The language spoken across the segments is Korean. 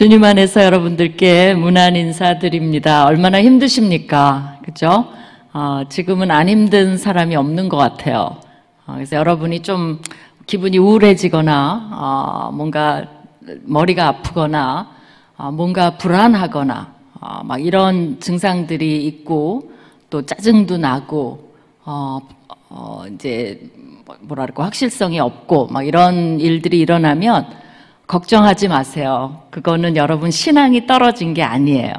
주님 안에서 여러분들께 문안 인사드립니다. 얼마나 힘드십니까? 그죠? 지금은 안 힘든 사람이 없는 것 같아요. 그래서 여러분이 좀 기분이 우울해지거나, 뭔가 머리가 아프거나, 뭔가 불안하거나, 막 이런 증상들이 있고, 또 짜증도 나고, 이제, 뭐랄까, 확실성이 없고, 막 이런 일들이 일어나면, 걱정하지 마세요. 그거는 여러분 신앙이 떨어진 게 아니에요.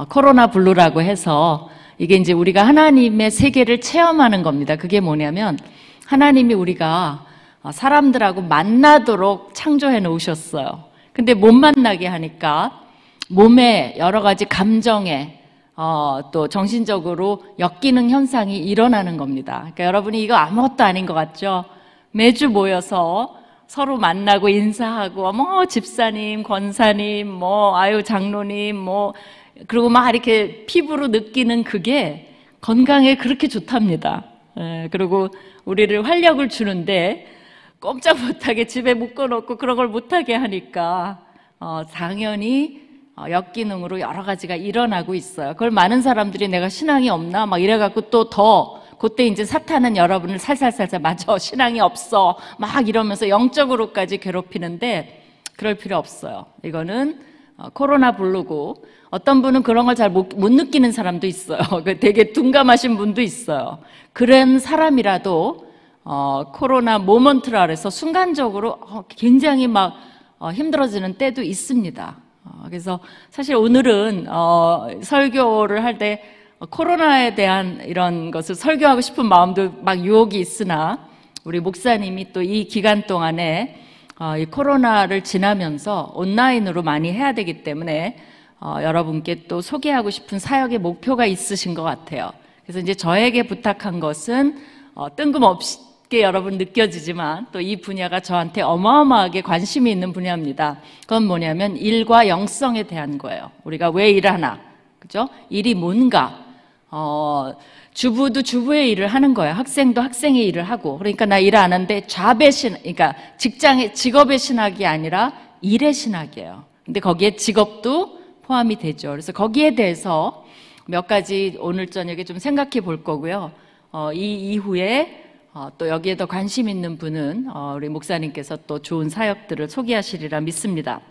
코로나 블루라고 해서 이게 이제 우리가 하나님의 세계를 체험하는 겁니다. 그게 뭐냐면 하나님이 우리가 사람들하고 만나도록 창조해 놓으셨어요. 근데 못 만나게 하니까 몸에 여러 가지 감정에 또 정신적으로 엮이는 현상이 일어나는 겁니다. 그러니까 여러분이 이거 아무것도 아닌 것 같죠? 매주 모여서 서로 만나고 인사하고, 집사님, 권사님, 장로님, 그리고 막 이렇게 피부로 느끼는 그게 건강에 그렇게 좋답니다. 그리고 우리를 활력을 주는데 꼼짝 못하게 집에 묶어놓고 그런 걸 못하게 하니까, 당연히 역기능으로 여러 가지가 일어나고 있어요. 그걸 많은 사람들이 내가 신앙이 없나? 막 이래갖고 그때 이제 사탄은 여러분을 살살살살 맞아, 신앙이 없어, 막 이러면서 영적으로까지 괴롭히는데 그럴 필요 없어요. 이거는 코로나 블루고, 어떤 분은 그런 걸 잘 못 느끼는 사람도 있어요. 되게 둔감하신 분도 있어요. 그런 사람이라도 코로나 모먼트라 그래서 순간적으로 굉장히 막 힘들어지는 때도 있습니다. 그래서 사실 오늘은 설교를 할 때 코로나에 대한 이런 것을 설교하고 싶은 마음도 막 유혹이 있으나, 우리 목사님이 또 이 기간 동안에 이 코로나를 지나면서 온라인으로 많이 해야 되기 때문에 여러분께 또 소개하고 싶은 사역의 목표가 있으신 것 같아요. 그래서 이제 저에게 부탁한 것은 뜬금없게 여러분 느껴지지만 또 이 분야가 저한테 어마어마하게 관심이 있는 분야입니다. 그건 뭐냐면 일과 영성에 대한 거예요. 우리가 왜 일하나, 그죠? 일이 뭔가. 주부도 주부의 일을 하는 거예요. 학생도 학생의 일을 하고. 그러니까 나 일 안 하는데 그러니까 직업의 신학이 아니라 일의 신학이에요. 근데 거기에 직업도 포함이 되죠. 그래서 거기에 대해서 몇 가지 오늘 저녁에 좀 생각해 볼 거고요. 이 이후에 또 여기에 더 관심 있는 분은 우리 목사님께서 또 좋은 사역들을 소개하시리라 믿습니다.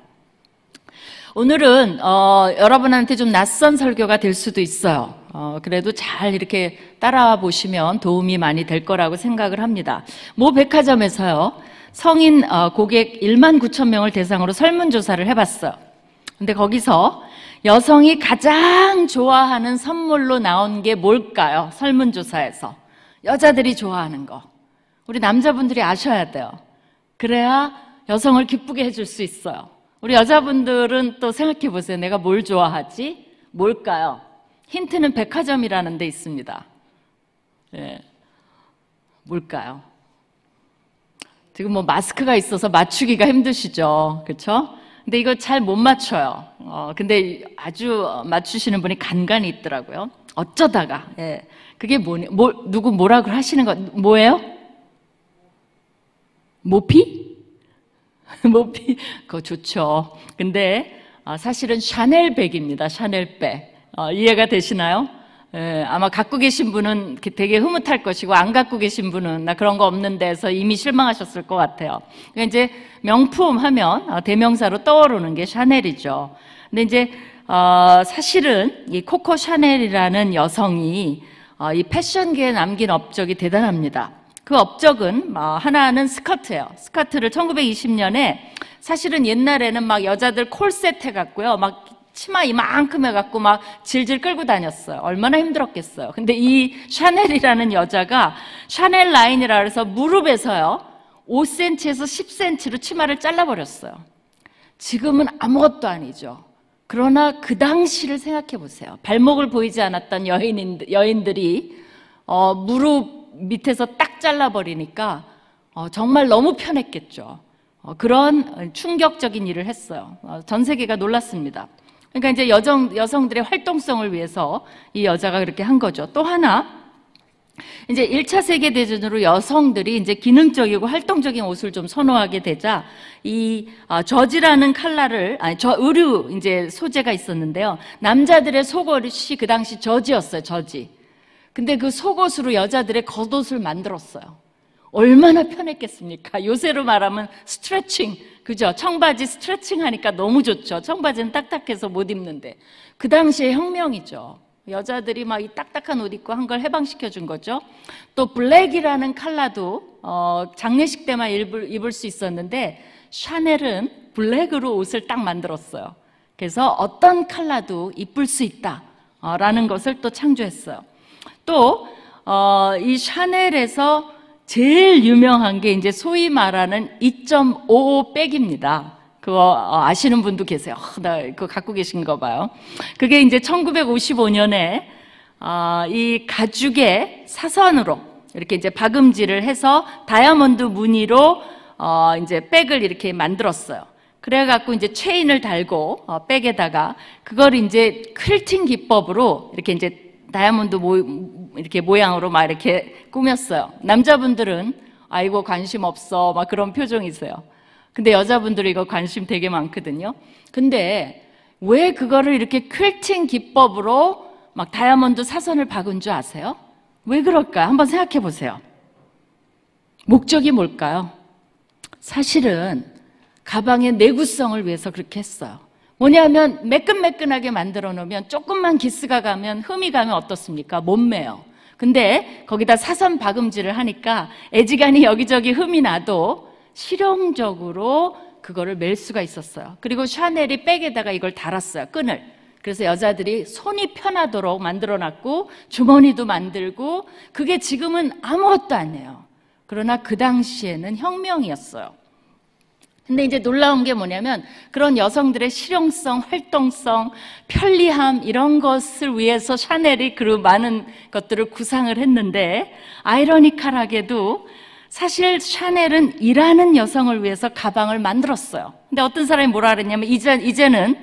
오늘은 여러분한테 좀 낯선 설교가 될 수도 있어요. 그래도 잘 이렇게 따라와 보시면 도움이 많이 될 거라고 생각을 합니다. 모 백화점에서요, 성인 고객 19,000명을 대상으로 설문조사를 해봤어요. 근데 거기서 여성이 가장 좋아하는 선물로 나온 게 뭘까요? 설문조사에서 여자들이 좋아하는 거. 우리 남자분들이 아셔야 돼요. 그래야 여성을 기쁘게 해줄 수 있어요. 우리 여자분들은 또 생각해 보세요. 내가 뭘 좋아하지? 뭘까요? 힌트는 백화점이라는 데 있습니다. 예. 뭘까요? 지금 마스크가 있어서 맞추기가 힘드시죠? 그렇죠? 근데 이거 잘 못 맞춰요. 근데 아주 맞추시는 분이 간간이 있더라고요. 어쩌다가. 예. 그게 누구 뭐라고 하시는 거, 뭐예요? 모피? 모피, 그거 좋죠. 근데 사실은 샤넬백입니다. 샤넬백. 이해가 되시나요? 예, 아마 갖고 계신 분은 되게 흐뭇할 것이고, 안 갖고 계신 분은 나 그런 거 없는데 해서 이미 실망하셨을 것 같아요. 그러니까 이제 명품 하면 대명사로 떠오르는 게 샤넬이죠. 근데 이제 사실은 이 코코 샤넬이라는 여성이 이 패션계에 남긴 업적이 대단합니다. 그 업적은 하나는 스커트예요. 스커트를 1920년에 사실은 옛날에는 막 여자들 콜셋 해갖고요, 막 치마 이만큼 해갖고 막 질질 끌고 다녔어요. 얼마나 힘들었겠어요. 근데 이 샤넬이라는 여자가 샤넬 라인이라 그래서 무릎에서요 5cm에서 10cm로 치마를 잘라버렸어요. 지금은 아무것도 아니죠. 그러나 그 당시를 생각해 보세요. 발목을 보이지 않았던 여인들이 무릎 밑에서 딱 잘라버리니까 정말 너무 편했겠죠. 그런 충격적인 일을 했어요. 전 세계가 놀랐습니다. 그러니까 이제 여성들의 활동성을 위해서 이 여자가 그렇게 한 거죠. 또 하나, 이제 1차 세계대전으로 여성들이 이제 기능적이고 활동적인 옷을 좀 선호하게 되자 이 저지라는 칼라를 의류 이제 소재가 있었는데요. 남자들의 속옷이 그 당시 저지였어요. 저지. 근데 그 속옷으로 여자들의 겉옷을 만들었어요. 얼마나 편했겠습니까? 요새로 말하면 스트레칭, 그죠? 청바지 스트레칭 하니까 너무 좋죠. 청바지는 딱딱해서 못 입는데. 그 당시에 혁명이죠. 여자들이 막 이 딱딱한 옷 입고 한 걸 해방시켜 준 거죠. 또 블랙이라는 컬러도 장례식 때만 입을 수 있었는데 샤넬은 블랙으로 옷을 딱 만들었어요. 그래서 어떤 컬러도 입을 수 있다라는 것을 또 창조했어요. 또 이 샤넬에서 제일 유명한 게 이제 소위 말하는 2.55 백입니다. 그거 아시는 분도 계세요. 나 그거 갖고 계신 거 봐요. 그게 이제 1955년에 이 가죽의 사선으로 이렇게 이제 박음질을 해서 다이아몬드 무늬로 이제 백을 이렇게 만들었어요. 그래갖고 이제 체인을 달고 백에다가 그걸 이제 퀼팅 기법으로 이렇게 이제 다이아몬드 이렇게 모양으로 막 이렇게 꾸몄어요. 남자분들은 아이고 관심 없어 막 그런 표정이세요. 근데 여자분들은 이거 관심 되게 많거든요. 근데 왜 그거를 이렇게 퀼팅 기법으로 막 다이아몬드 사선을 박은 줄 아세요? 왜 그럴까요? 한번 생각해 보세요. 목적이 뭘까요? 사실은 가방의 내구성을 위해서 그렇게 했어요. 뭐냐면 매끈매끈하게 만들어 놓으면 조금만 기스가 가면 흠이 가면 어떻습니까? 못 매요. 근데 거기다 사선 박음질을 하니까 애지간히 여기저기 흠이 나도 실용적으로 그거를 멜 수가 있었어요. 그리고 샤넬이 백에다가 이걸 달았어요. 끈을. 그래서 여자들이 손이 편하도록 만들어놨고 주머니도 만들고 그게 지금은 아무것도 아니에요. 그러나 그 당시에는 혁명이었어요. 근데 이제 놀라운 게 뭐냐면 그런 여성들의 실용성, 활동성, 편리함 이런 것을 위해서 샤넬이 그 많은 것들을 구상을 했는데 아이러니컬하게도 사실 샤넬은 일하는 여성을 위해서 가방을 만들었어요. 근데 어떤 사람이 뭐라 그랬냐면 이제는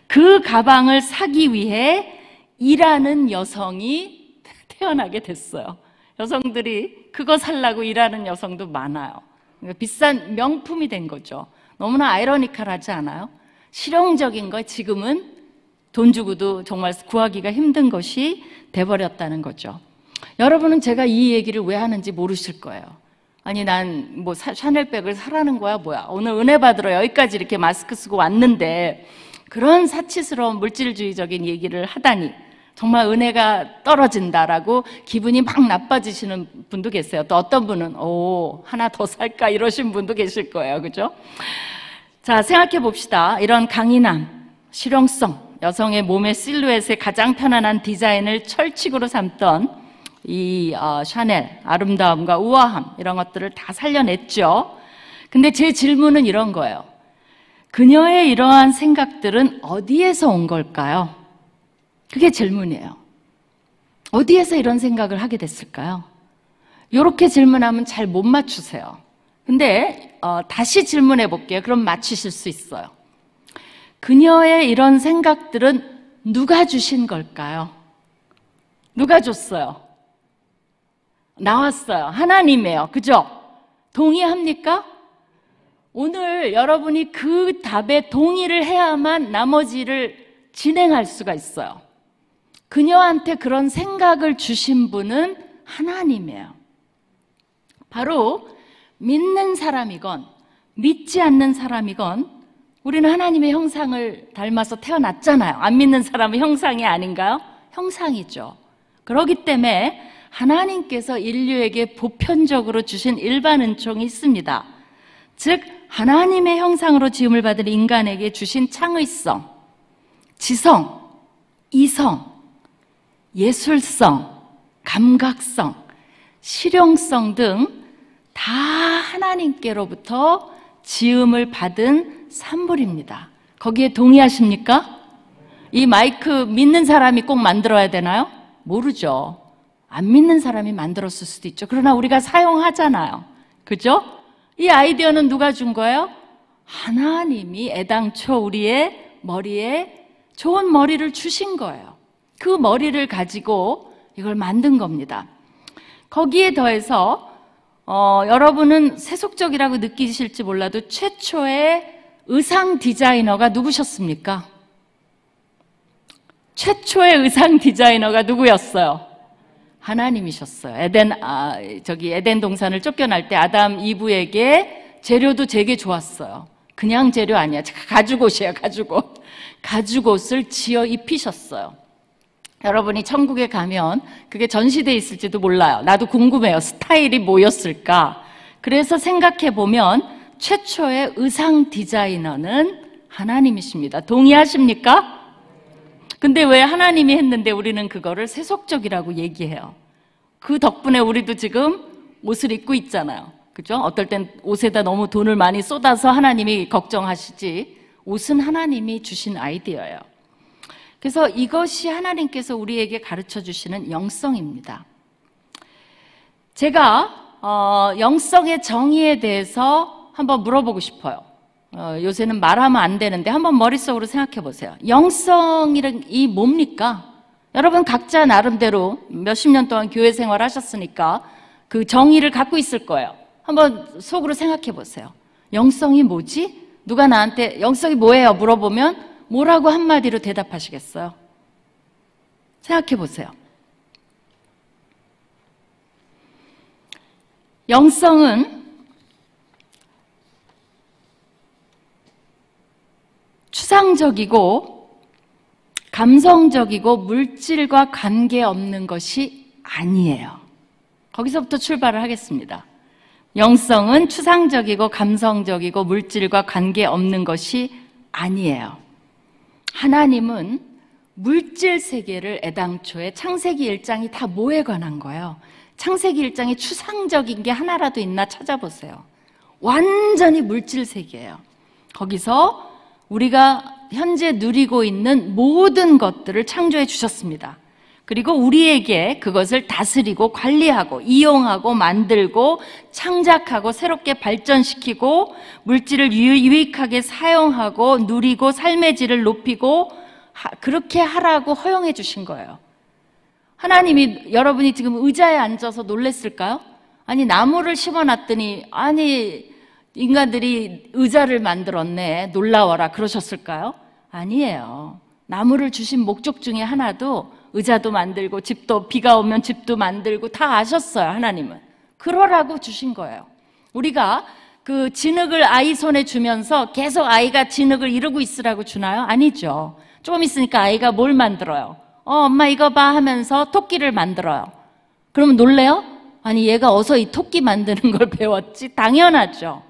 그 가방을 사기 위해 일하는 여성이 태어나게 됐어요. 여성들이 그거 살라고 일하는 여성도 많아요. 그러니까 비싼 명품이 된 거죠. 너무나 아이러니컬하지 않아요? 실용적인 거 지금은 돈 주고도 정말 구하기가 힘든 것이 돼버렸다는 거죠. 여러분은 제가 이 얘기를 왜 하는지 모르실 거예요. 아니 난 뭐 샤넬백을 사라는 거야 뭐야. 오늘 은혜 받으러 여기까지 이렇게 마스크 쓰고 왔는데 그런 사치스러운 물질주의적인 얘기를 하다니 정말 은혜가 떨어진다라고 기분이 막 나빠지시는 분도 계세요. 또 어떤 분은 하나 더 살까 이러신 분도 계실 거예요. 그죠? 자, 생각해 봅시다. 이런 강인함, 실용성, 여성의 몸의 실루엣의 가장 편안한 디자인을 철칙으로 삼던 이 샤넬, 아름다움과 우아함 이런 것들을 다 살려냈죠. 근데 제 질문은 이런 거예요. 그녀의 이러한 생각들은 어디에서 온 걸까요? 그게 질문이에요. 어디에서 이런 생각을 하게 됐을까요? 이렇게 질문하면 잘 못 맞추세요. 근데 다시 질문해 볼게요. 그럼 맞추실 수 있어요. 그녀의 이런 생각들은 누가 주신 걸까요? 누가 줬어요? 나왔어요. 하나님이에요. 그죠? 동의합니까? 오늘 여러분이 그 답에 동의를 해야만 나머지를 진행할 수가 있어요. 그녀한테 그런 생각을 주신 분은 하나님이에요. 바로 믿는 사람이건 믿지 않는 사람이건 우리는 하나님의 형상을 닮아서 태어났잖아요. 안 믿는 사람은 형상이 아닌가요? 형상이죠. 그렇기 때문에 하나님께서 인류에게 보편적으로 주신 일반 은총이 있습니다. 즉 하나님의 형상으로 지음을 받은 인간에게 주신 창의성, 지성, 이성, 예술성, 감각성, 실용성 등 다 하나님께로부터 지음을 받은 산물입니다. 거기에 동의하십니까? 이 마이크 믿는 사람이 꼭 만들어야 되나요? 모르죠. 안 믿는 사람이 만들었을 수도 있죠. 그러나 우리가 사용하잖아요. 그죠? 이 아이디어는 누가 준 거예요? 하나님이 애당초 우리의 머리에 좋은 머리를 주신 거예요. 그 머리를 가지고 이걸 만든 겁니다. 거기에 더해서 여러분은 세속적이라고 느끼실지 몰라도 최초의 의상 디자이너가 누구셨습니까? 최초의 의상 디자이너가 누구였어요? 하나님이셨어요. 에덴 동산을 쫓겨날 때 아담 이브에게 재료도 되게 좋았어요. 그냥 재료 아니야. 가죽옷이에요. 가죽옷. 가죽옷을 지어 입히셨어요. 여러분이 천국에 가면 그게 전시되어 있을지도 몰라요. 나도 궁금해요. 스타일이 뭐였을까? 그래서 생각해 보면 최초의 의상 디자이너는 하나님이십니다. 동의하십니까? 근데 왜 하나님이 했는데 우리는 그거를 세속적이라고 얘기해요? 그 덕분에 우리도 지금 옷을 입고 있잖아요. 그죠? 어떨 땐 옷에다 너무 돈을 많이 쏟아서 하나님이 걱정하시지, 옷은 하나님이 주신 아이디어예요. 그래서 이것이 하나님께서 우리에게 가르쳐 주시는 영성입니다. 제가 영성의 정의에 대해서 한번 물어보고 싶어요. 요새는 말하면 안 되는데 한번 머릿속으로 생각해 보세요. 영성이란 이 뭡니까? 여러분 각자 나름대로 몇십 년 동안 교회 생활 하셨으니까 그 정의를 갖고 있을 거예요. 한번 속으로 생각해 보세요. 영성이 뭐지? 누가 나한테 영성이 뭐예요? 물어보면 뭐라고 한마디로 대답하시겠어요? 생각해 보세요. 영성은 추상적이고 감성적이고 물질과 관계없는 것이 아니에요. 거기서부터 출발을 하겠습니다. 영성은 추상적이고 감성적이고 물질과 관계없는 것이 아니에요. 하나님은 물질 세계를 애당초에 창세기 1장이 다 뭐에 관한 거예요? 창세기 1장에 추상적인 게 하나라도 있나 찾아보세요. 완전히 물질 세계예요. 거기서 우리가 현재 누리고 있는 모든 것들을 창조해 주셨습니다. 그리고 우리에게 그것을 다스리고 관리하고 이용하고 만들고 창작하고 새롭게 발전시키고 물질을 유익하게 사용하고 누리고 삶의 질을 높이고 그렇게 하라고 허용해 주신 거예요. 하나님이 여러분이 지금 의자에 앉아서 놀랬을까요? 아니 나무를 심어놨더니 아니 인간들이 의자를 만들었네 놀라워라 그러셨을까요? 아니에요. 나무를 주신 목적 중에 하나도 의자도 만들고 집도 비가 오면 집도 만들고 다 아셨어요. 하나님은 그러라고 주신 거예요. 우리가 그 진흙을 아이 손에 주면서 계속 아이가 진흙을 이루고 있으라고 주나요? 아니죠. 조금 있으니까 아이가 뭘 만들어요? 엄마 이거 봐 하면서 토끼를 만들어요. 그러면 놀래요? 아니 얘가 어서 이 토끼 만드는 걸 배웠지? 당연하죠.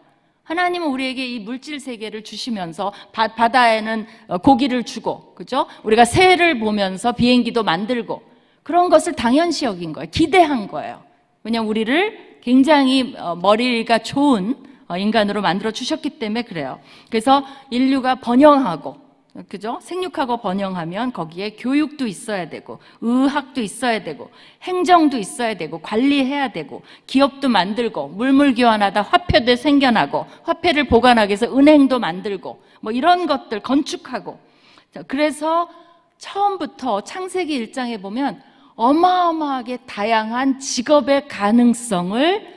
하나님은 우리에게 이 물질 세계를 주시면서 바다에는 고기를 주고, 그죠? 우리가 새를 보면서 비행기도 만들고 그런 것을 당연시 여긴 거예요. 기대한 거예요. 왜냐하면 우리를 굉장히 머리가 좋은 인간으로 만들어 주셨기 때문에 그래요. 그래서 인류가 번영하고, 그죠? 생육하고 번영하면 거기에 교육도 있어야 되고 의학도 있어야 되고 행정도 있어야 되고 관리해야 되고 기업도 만들고 물물 교환하다 화폐도 생겨나고 화폐를 보관하기 위해서 은행도 만들고 뭐 이런 것들 건축하고. 그래서 처음부터 창세기 1장에 보면 어마어마하게 다양한 직업의 가능성을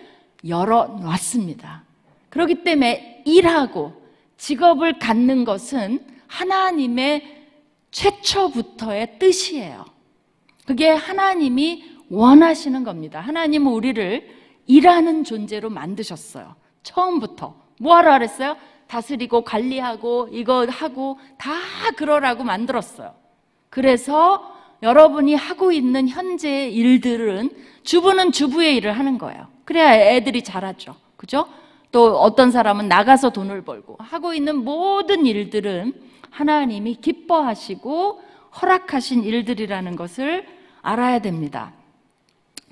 열어놨습니다. 그렇기 때문에 일하고 직업을 갖는 것은 하나님의 최초부터의 뜻이에요. 그게 하나님이 원하시는 겁니다. 하나님은 우리를 일하는 존재로 만드셨어요. 처음부터. 뭐하러 그랬어요? 다스리고 관리하고 이거 하고 다 그러라고 만들었어요. 그래서 여러분이 하고 있는 현재의 일들은 주부는 주부의 일을 하는 거예요. 그래야 애들이 잘하죠. 그죠? 또 어떤 사람은 나가서 돈을 벌고 하고 있는 모든 일들은 하나님이 기뻐하시고 허락하신 일들이라는 것을 알아야 됩니다.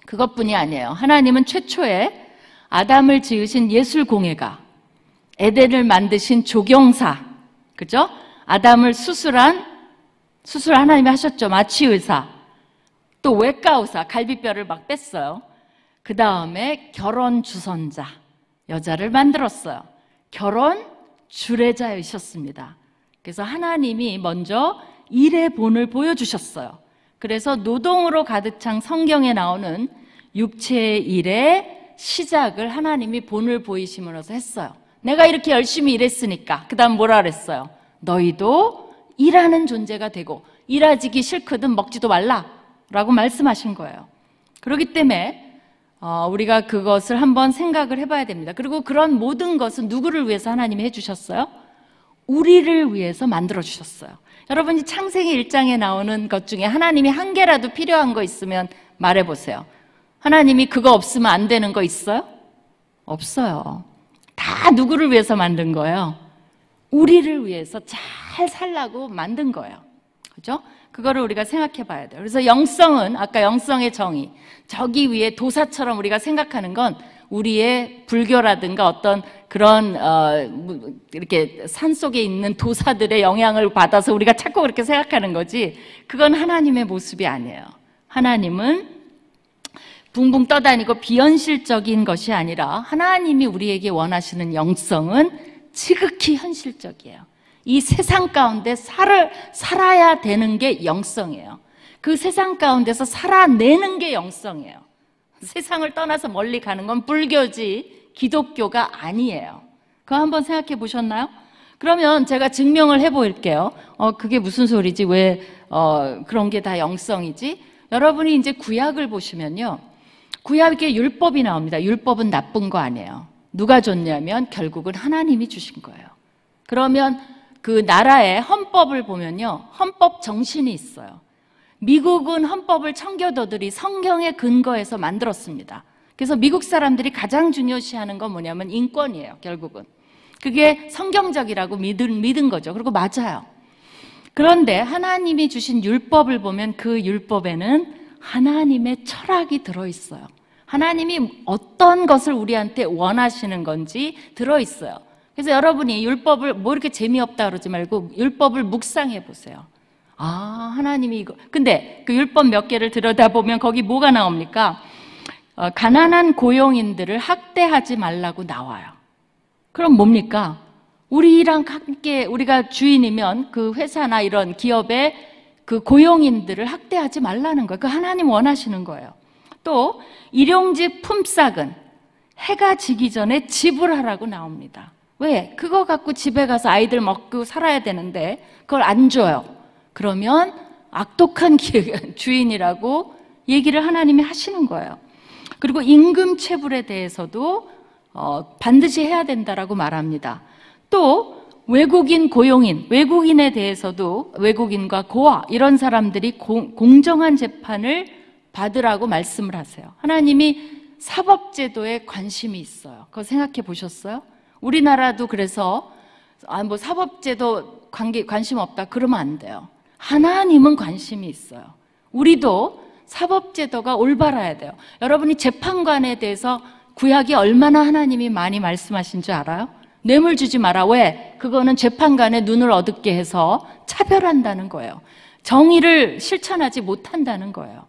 그것뿐이 아니에요. 하나님은 최초에 아담을 지으신 예술공예가, 에덴을 만드신 조경사, 그죠? 아담을 수술 하나님이 하셨죠. 마취의사, 또 외과의사, 갈비뼈를 막 뺐어요. 그 다음에 결혼 주선자, 여자를 만들었어요. 결혼 주례자이셨습니다. 그래서 하나님이 먼저 일의 본을 보여주셨어요. 그래서 노동으로 가득 찬 성경에 나오는 육체의 일의 시작을 하나님이 본을 보이심으로써 했어요. 내가 이렇게 열심히 일했으니까 그 다음 뭐라 그랬어요? 너희도 일하는 존재가 되고 일하기 싫거든 먹지도 말라 라고 말씀하신 거예요. 그렇기 때문에 우리가 그것을 한번 생각을 해봐야 됩니다. 그리고 그런 모든 것은 누구를 위해서 하나님이 해주셨어요? 우리를 위해서 만들어주셨어요. 여러분이 창세기 1장에 나오는 것 중에 하나님이 한 개라도 필요한 거 있으면 말해보세요. 하나님이 그거 없으면 안 되는 거 있어요? 없어요. 다 누구를 위해서 만든 거예요? 우리를 위해서 잘 살라고 만든 거예요. 그죠? 그거를 우리가 생각해 봐야 돼요. 그래서 영성은 아까 영성의 정의, 저기 위에 도사처럼 우리가 생각하는 건 우리의 불교라든가 어떤 그런 이렇게 산속에 있는 도사들의 영향을 받아서 우리가 자꾸 그렇게 생각하는 거지, 그건 하나님의 모습이 아니에요. 하나님은 붕붕 떠다니고 비현실적인 것이 아니라 하나님이 우리에게 원하시는 영성은 지극히 현실적이에요. 이 세상 가운데 살아야 되는 게 영성이에요. 그 세상 가운데서 살아내는 게 영성이에요. 세상을 떠나서 멀리 가는 건 불교지 기독교가 아니에요. 그거 한번 생각해 보셨나요? 그러면 제가 증명을 해볼게요. 그게 무슨 소리지? 왜 그런 게 다 영성이지? 여러분이 이제 구약을 보시면요, 구약에 율법이 나옵니다. 율법은 나쁜 거 아니에요. 누가 줬냐면 결국은 하나님이 주신 거예요. 그러면 그 나라의 헌법을 보면요, 헌법 정신이 있어요. 미국은 헌법을 청교도들이 성경의 근거에서 만들었습니다. 그래서 미국 사람들이 가장 중요시하는 건 뭐냐면 인권이에요. 결국은 그게 성경적이라고 믿은 거죠. 그리고 맞아요. 그런데 하나님이 주신 율법을 보면 그 율법에는 하나님의 철학이 들어있어요. 하나님이 어떤 것을 우리한테 원하시는 건지 들어있어요. 그래서 여러분이 율법을 뭐 이렇게 재미없다 그러지 말고 율법을 묵상해 보세요. 하나님이 이거. 근데 그 율법 몇 개를 들여다보면 거기 뭐가 나옵니까? 가난한 고용인들을 학대하지 말라고 나와요. 그럼 뭡니까? 우리랑 함께, 우리가 주인이면 그 회사나 이런 기업의 그 고용인들을 학대하지 말라는 거예요. 그 하나님 원하시는 거예요. 또 일용직 품삯은 해가 지기 전에 지불하라고 나옵니다. 왜? 그거 갖고 집에 가서 아이들 먹고 살아야 되는데 그걸 안 줘요. 그러면 악독한 주인이라고 얘기를 하나님이 하시는 거예요. 그리고 임금 체불에 대해서도 반드시 해야 된다라고 말합니다. 또 외국인 고용인, 외국인에 대해서도 외국인과 고아 이런 사람들이 공정한 재판을 받으라고 말씀을 하세요. 하나님이 사법제도에 관심이 있어요. 그거 생각해 보셨어요? 우리나라도 그래서 뭐 사법제도 관심 없다 그러면 안 돼요. 하나님은 관심이 있어요. 우리도 사법제도가 올바라야 돼요. 여러분이 재판관에 대해서 구약이 얼마나 하나님이 많이 말씀하신 줄 알아요? 뇌물 주지 마라. 왜? 그거는 재판관의 눈을 어둡게 해서 차별한다는 거예요. 정의를 실천하지 못한다는 거예요.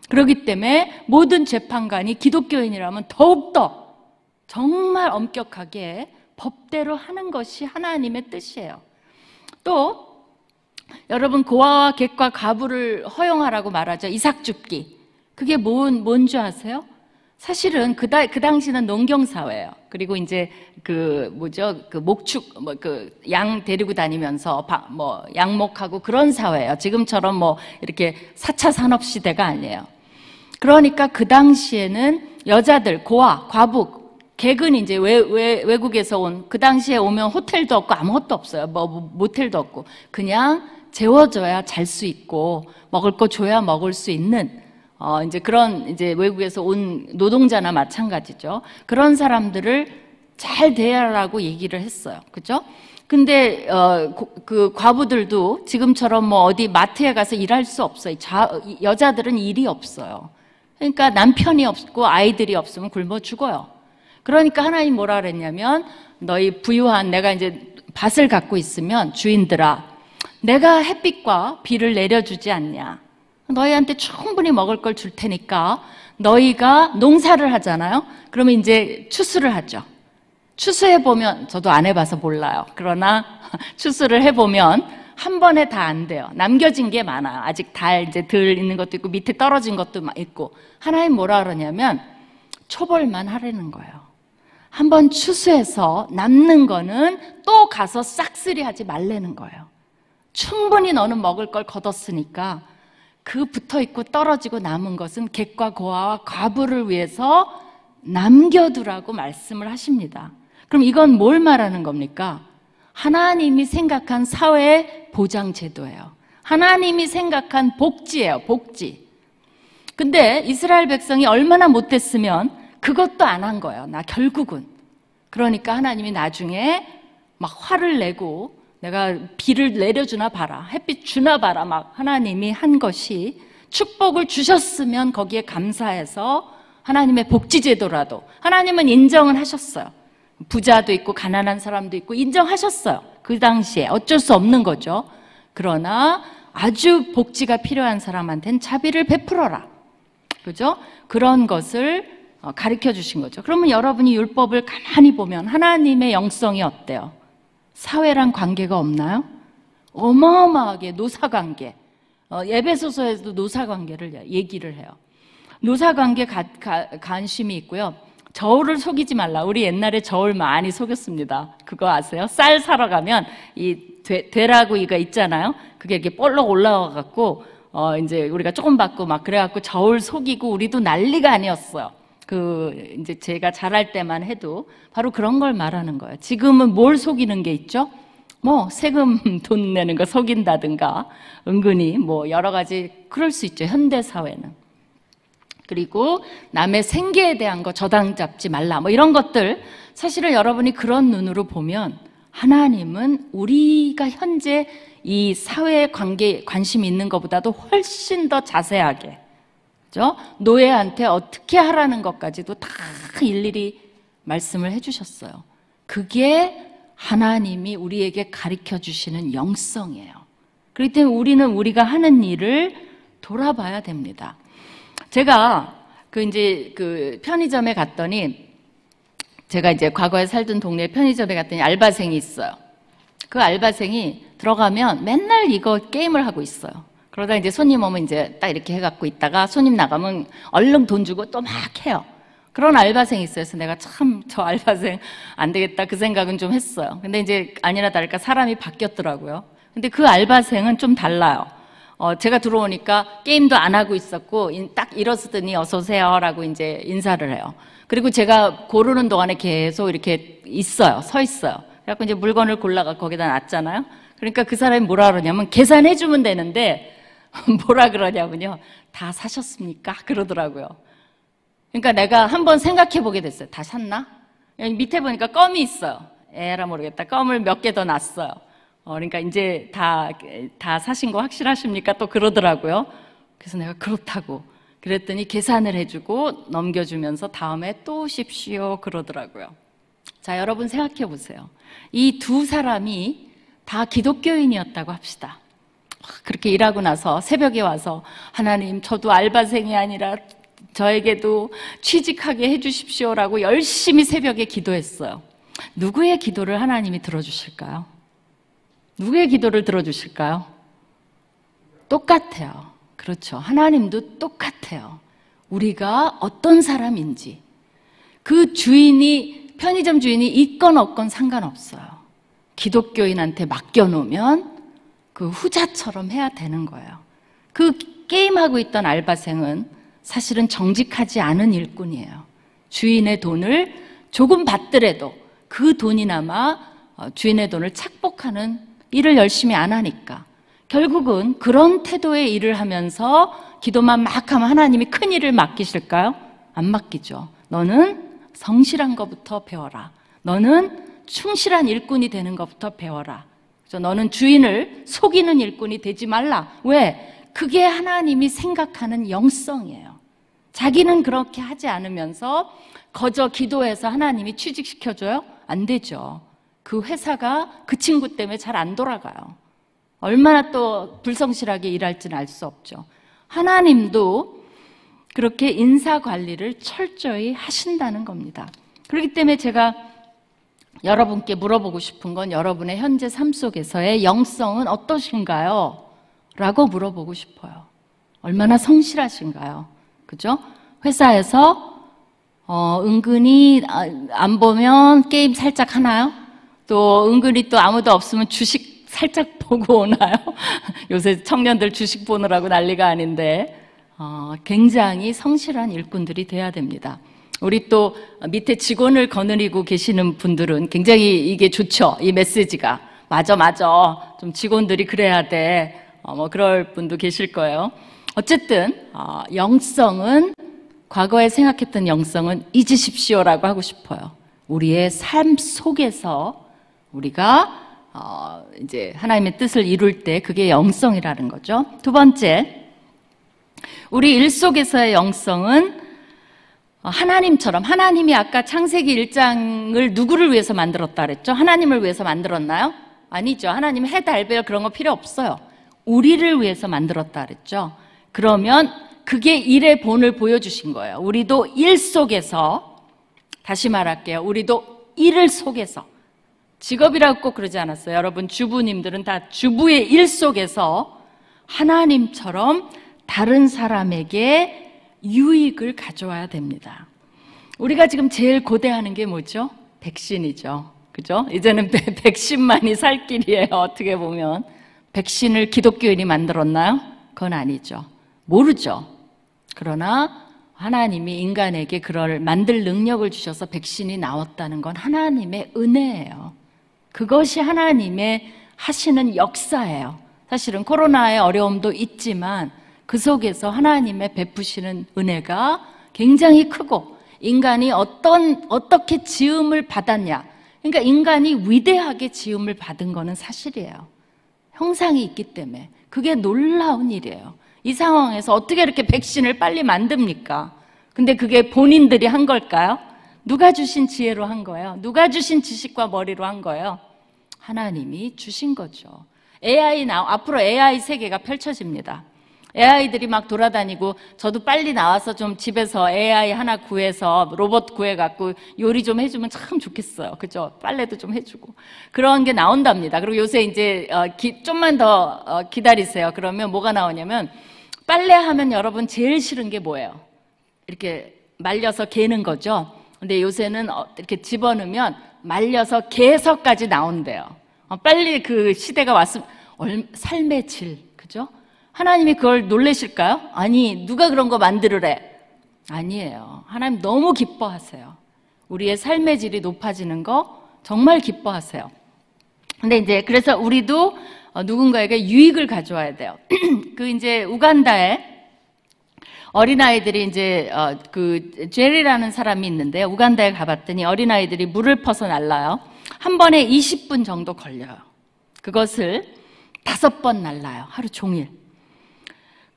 그렇기 때문에 모든 재판관이 기독교인이라면 더욱더 정말 엄격하게 법대로 하는 것이 하나님의 뜻이에요. 또 여러분 고아와 객과 과부를 허용하라고 말하죠. 이삭줍기. 그게 뭔 줄 아세요? 사실은 그 당시는 농경사회예요. 그리고 이제 목축, 양 데리고 다니면서 양목하고 그런 사회예요. 지금처럼 이렇게 4차 산업시대가 아니에요. 그러니까 그 당시에는 여자들, 고아, 과부, 객은 이제 외국에서 온, 그 당시에 오면 호텔도 없고 아무것도 없어요. 모텔도 없고. 그냥 재워줘야 잘 수 있고, 먹을 거 줘야 먹을 수 있는, 이제 그런, 이제 외국에서 온 노동자나 마찬가지죠. 그런 사람들을 잘 대하라고 얘기를 했어요. 그죠? 근데, 그 과부들도 지금처럼 어디 마트에 가서 일할 수 없어요. 여자들은 일이 없어요. 그러니까 남편이 없고 아이들이 없으면 굶어 죽어요. 그러니까 하나님 뭐라 그랬냐면, 너희 부유한, 내가 이제 밭을 갖고 있으면 주인들아, 내가 햇빛과 비를 내려주지 않냐. 너희한테 충분히 먹을 걸 줄 테니까 너희가 농사를 하잖아요. 그러면 이제 추수를 하죠. 추수해보면, 저도 안 해봐서 몰라요. 그러나 추수를 해보면 한 번에 다 안 돼요. 남겨진 게 많아요. 아직 달 이제 덜 있는 것도 있고 밑에 떨어진 것도 있고. 하나님 뭐라 그러냐면 초벌만 하라는 거예요. 한번 추수해서 남는 거는 또 가서 싹쓸이 하지 말라는 거예요. 충분히 너는 먹을 걸 거뒀으니까 그 붙어있고 떨어지고 남은 것은 객과 고아와 과부를 위해서 남겨두라고 말씀을 하십니다. 그럼 이건 뭘 말하는 겁니까? 하나님이 생각한 사회 보장 제도예요. 하나님이 생각한 복지예요. 복지. 근데 이스라엘 백성이 얼마나 못됐으면 그것도 안 한 거예요. 나 결국은. 그러니까 하나님이 나중에 막 화를 내고 내가 비를 내려주나 봐라, 햇빛 주나 봐라, 막 하나님이 한 것이 축복을 주셨으면 거기에 감사해서 하나님의 복지제도라도 하나님은 인정을 하셨어요. 부자도 있고 가난한 사람도 있고 인정하셨어요. 그 당시에 어쩔 수 없는 거죠. 그러나 아주 복지가 필요한 사람한테는 자비를 베풀어라. 그죠? 그런 것을 가르쳐 주신 거죠. 그러면 여러분이 율법을 가만히 보면 하나님의 영성이 어때요? 사회랑 관계가 없나요? 어마어마하게 노사관계. 에베소서에도 노사관계를 얘기를 해요. 노사관계 관심이 있고요. 저울을 속이지 말라. 우리 옛날에 저울 많이 속였습니다. 그거 아세요? 쌀 사러 가면 이 되라고 이거 있잖아요. 그게 이렇게 볼록 올라와 갖고 이제 우리가 조금 받고 막 그래 갖고 저울 속이고 우리도 난리가 아니었어요. 이제 제가 잘할 때만 해도 바로 그런 걸 말하는 거예요. 지금은 뭘 속이는 게 있죠? 뭐 세금 돈 내는 거 속인다든가 은근히 뭐 여러 가지 그럴 수 있죠. 현대 사회는. 그리고 남의 생계에 대한 거 저당 잡지 말라 뭐 이런 것들 사실은 여러분이 그런 눈으로 보면 하나님은 우리가 현재 이 사회 관계에 관심이 있는 것보다도 훨씬 더 자세하게 그죠? 노예한테 어떻게 하라는 것까지도 다 일일이 말씀을 해주셨어요. 그게 하나님이 우리에게 가르쳐 주시는 영성이에요. 그렇기 때문에 우리는 우리가 하는 일을 돌아봐야 됩니다. 제가 그 편의점에 갔더니 제가 이제 과거에 살던 동네 편의점에 갔더니 알바생이 있어요. 그 알바생이 들어가면 맨날 이거 게임을 하고 있어요. 그러다 이제 손님 오면 이제 딱 이렇게 해갖고 있다가 손님 나가면 얼른 돈 주고 또 막 해요. 그런 알바생이 있어요. 그래서 내가 참 저 알바생 안 되겠다 그 생각은 좀 했어요. 근데 이제 아니나 다를까 사람이 바뀌었더라고요. 근데 그 알바생은 좀 달라요. 제가 들어오니까 게임도 안 하고 있었고 딱 일어서더니 어서 오세요 라고 이제 인사를 해요. 그리고 제가 고르는 동안에 계속 이렇게 있어요. 서 있어요. 그래갖고 이제 물건을 골라가 거기다 놨잖아요. 그러니까 그 사람이 뭐라 그러냐면 계산해주면 되는데 뭐라 그러냐면요. 다 사셨습니까? 그러더라고요. 그러니까 내가 한번 생각해 보게 됐어요. 다 샀나? 밑에 보니까 껌이 있어요. 에라 모르겠다. 껌을 몇 개 더 놨어요. 그러니까 이제 다 사신 거 확실하십니까? 또 그러더라고요. 그래서 내가 그렇다고 그랬더니 계산을 해주고 넘겨주면서 다음에 또 오십시오 그러더라고요. 자, 여러분 생각해 보세요. 이 두 사람이 다 기독교인이었다고 합시다. 그렇게 일하고 나서 새벽에 와서 하나님 저도 알바생이 아니라 저에게도 취직하게 해주십시오라고 열심히 새벽에 기도했어요. 누구의 기도를 하나님이 들어주실까요? 누구의 기도를 들어주실까요? 똑같아요. 그렇죠. 하나님도 똑같아요. 우리가 어떤 사람인지 그 편의점 주인이 있건 없건 상관없어요. 기독교인한테 맡겨놓으면 그 후자처럼 해야 되는 거예요. 그 게임하고 있던 알바생은 사실은 정직하지 않은 일꾼이에요. 주인의 돈을 조금 받더라도 그 돈이나마 주인의 돈을 착복하는 일을 열심히 안 하니까 결국은 그런 태도의 일을 하면서 기도만 막 하면 하나님이 큰 일을 맡기실까요? 안 맡기죠. 너는 성실한 것부터 배워라. 너는 충실한 일꾼이 되는 것부터 배워라. 그래서 너는 주인을 속이는 일꾼이 되지 말라. 왜? 그게 하나님이 생각하는 영성이에요. 자기는 그렇게 하지 않으면서 거저 기도해서 하나님이 취직시켜줘요? 안 되죠. 그 회사가 그 친구 때문에 잘 안 돌아가요. 얼마나 또 불성실하게 일할지는 알 수 없죠. 하나님도 그렇게 인사 관리를 철저히 하신다는 겁니다. 그렇기 때문에 제가 여러분께 물어보고 싶은 건 여러분의 현재 삶 속에서의 영성은 어떠신가요? 라고 물어보고 싶어요. 얼마나 성실하신가요? 그죠? 회사에서 은근히 안 보면 게임 살짝 하나요? 또 은근히 또 아무도 없으면 주식 살짝 보고 오나요? 요새 청년들 주식 보느라고 난리가 아닌데 굉장히 성실한 일꾼들이 돼야 됩니다. 우리 또 밑에 직원을 거느리고 계시는 분들은 굉장히 이게 좋죠. 이 메시지가 맞아 좀 직원들이 그래야 돼. 뭐 그럴 분도 계실 거예요. 어쨌든 영성은 과거에 생각했던 영성은 잊으십시오라고 하고 싶어요. 우리의 삶 속에서 우리가 이제 하나님의 뜻을 이룰 때 그게 영성이라는 거죠. 두 번째, 우리 일 속에서의 영성은 하나님처럼, 하나님이 아까 창세기 1장을 누구를 위해서 만들었다 그랬죠? 하나님을 위해서 만들었나요? 아니죠. 하나님 해, 달, 별 그런 거 필요 없어요. 우리를 위해서 만들었다 그랬죠. 그러면 그게 일의 본을 보여주신 거예요. 우리도 일 속에서, 다시 말할게요. 우리도 일을 속에서, 직업이라고 꼭 그러지 않았어요. 여러분 주부님들은 다 주부의 일 속에서 하나님처럼 다른 사람에게 유익을 가져와야 됩니다. 우리가 지금 제일 고대하는 게 뭐죠? 백신이죠. 그죠? 이제는 백신만이 살 길이에요. 어떻게 보면. 백신을 기독교인이 만들었나요? 그건 아니죠. 모르죠. 그러나 하나님이 인간에게 그걸 만들 능력을 주셔서 백신이 나왔다는 건 하나님의 은혜예요. 그것이 하나님의 하시는 역사예요. 사실은 코로나의 어려움도 있지만 그 속에서 하나님의 베푸시는 은혜가 굉장히 크고, 인간이 어떻게 지음을 받았냐. 그러니까 인간이 위대하게 지음을 받은 거는 사실이에요. 형상이 있기 때문에. 그게 놀라운 일이에요. 이 상황에서 어떻게 이렇게 백신을 빨리 만듭니까? 근데 그게 본인들이 한 걸까요? 누가 주신 지혜로 한 거예요? 누가 주신 지식과 머리로 한 거예요? 하나님이 주신 거죠. 앞으로 AI 세계가 펼쳐집니다. AI들이 막 돌아다니고, 저도 빨리 나와서 좀 집에서 AI 하나 구해서 로봇 구해갖고 요리 좀 해주면 참 좋겠어요. 그죠? 빨래도 좀 해주고. 그런 게 나온답니다. 그리고 요새 이제 좀만 더 기다리세요. 그러면 뭐가 나오냐면, 빨래하면 여러분 제일 싫은 게 뭐예요? 이렇게 말려서 개는 거죠. 근데 요새는 이렇게 집어넣으면 말려서 개서까지 나온대요. 빨리 그 시대가 왔으면, 삶의 질, 그죠? 하나님이 그걸 놀라실까요? 아니, 누가 그런 거 만들으래? 아니에요. 하나님 너무 기뻐하세요. 우리의 삶의 질이 높아지는 거 정말 기뻐하세요. 근데 이제 그래서 우리도 누군가에게 유익을 가져와야 돼요. 그 이제 우간다에 어린아이들이 이제 그 제리라는 사람이 있는데요. 우간다에 가봤더니 어린아이들이 물을 퍼서 날라요. 한 번에 20분 정도 걸려요. 그것을 5번 날라요. 하루 종일.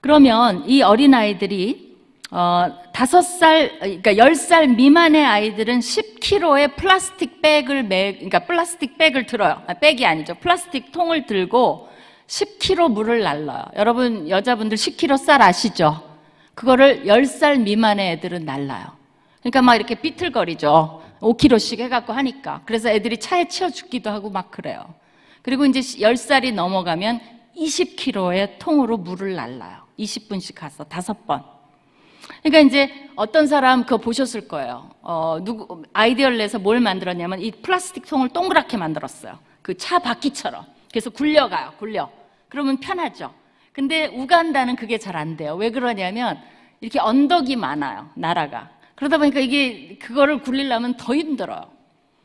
그러면 이 어린아이들이 5살, 그러니까 10살 미만의 아이들은 10kg의 플라스틱 백을 그러니까 플라스틱 백을 들어요. 백이 아니죠. 플라스틱 통을 들고 10kg 물을 날라요. 여러분 여자분들 10kg 쌀 아시죠? 그거를 10살 미만의 애들은 날라요. 그러니까 막 이렇게 삐틀거리죠. 5kg씩 해갖고 하니까. 그래서 애들이 차에 치여 죽기도 하고 막 그래요. 그리고 이제 10살이 넘어가면 20kg의 통으로 물을 날라요. 20분씩 가서 5번. 그러니까 이제 어떤 사람 그거 보셨을 거예요. 아이디어를 내서 뭘 만들었냐면 이 플라스틱 통을 동그랗게 만들었어요. 그 차 바퀴처럼. 그래서 굴려가요. 그러면 편하죠. 근데 우간다는 그게 잘 안 돼요. 왜 그러냐면 이렇게 언덕이 많아요. 나라가. 그러다 보니까 그거를 굴리려면 더 힘들어요.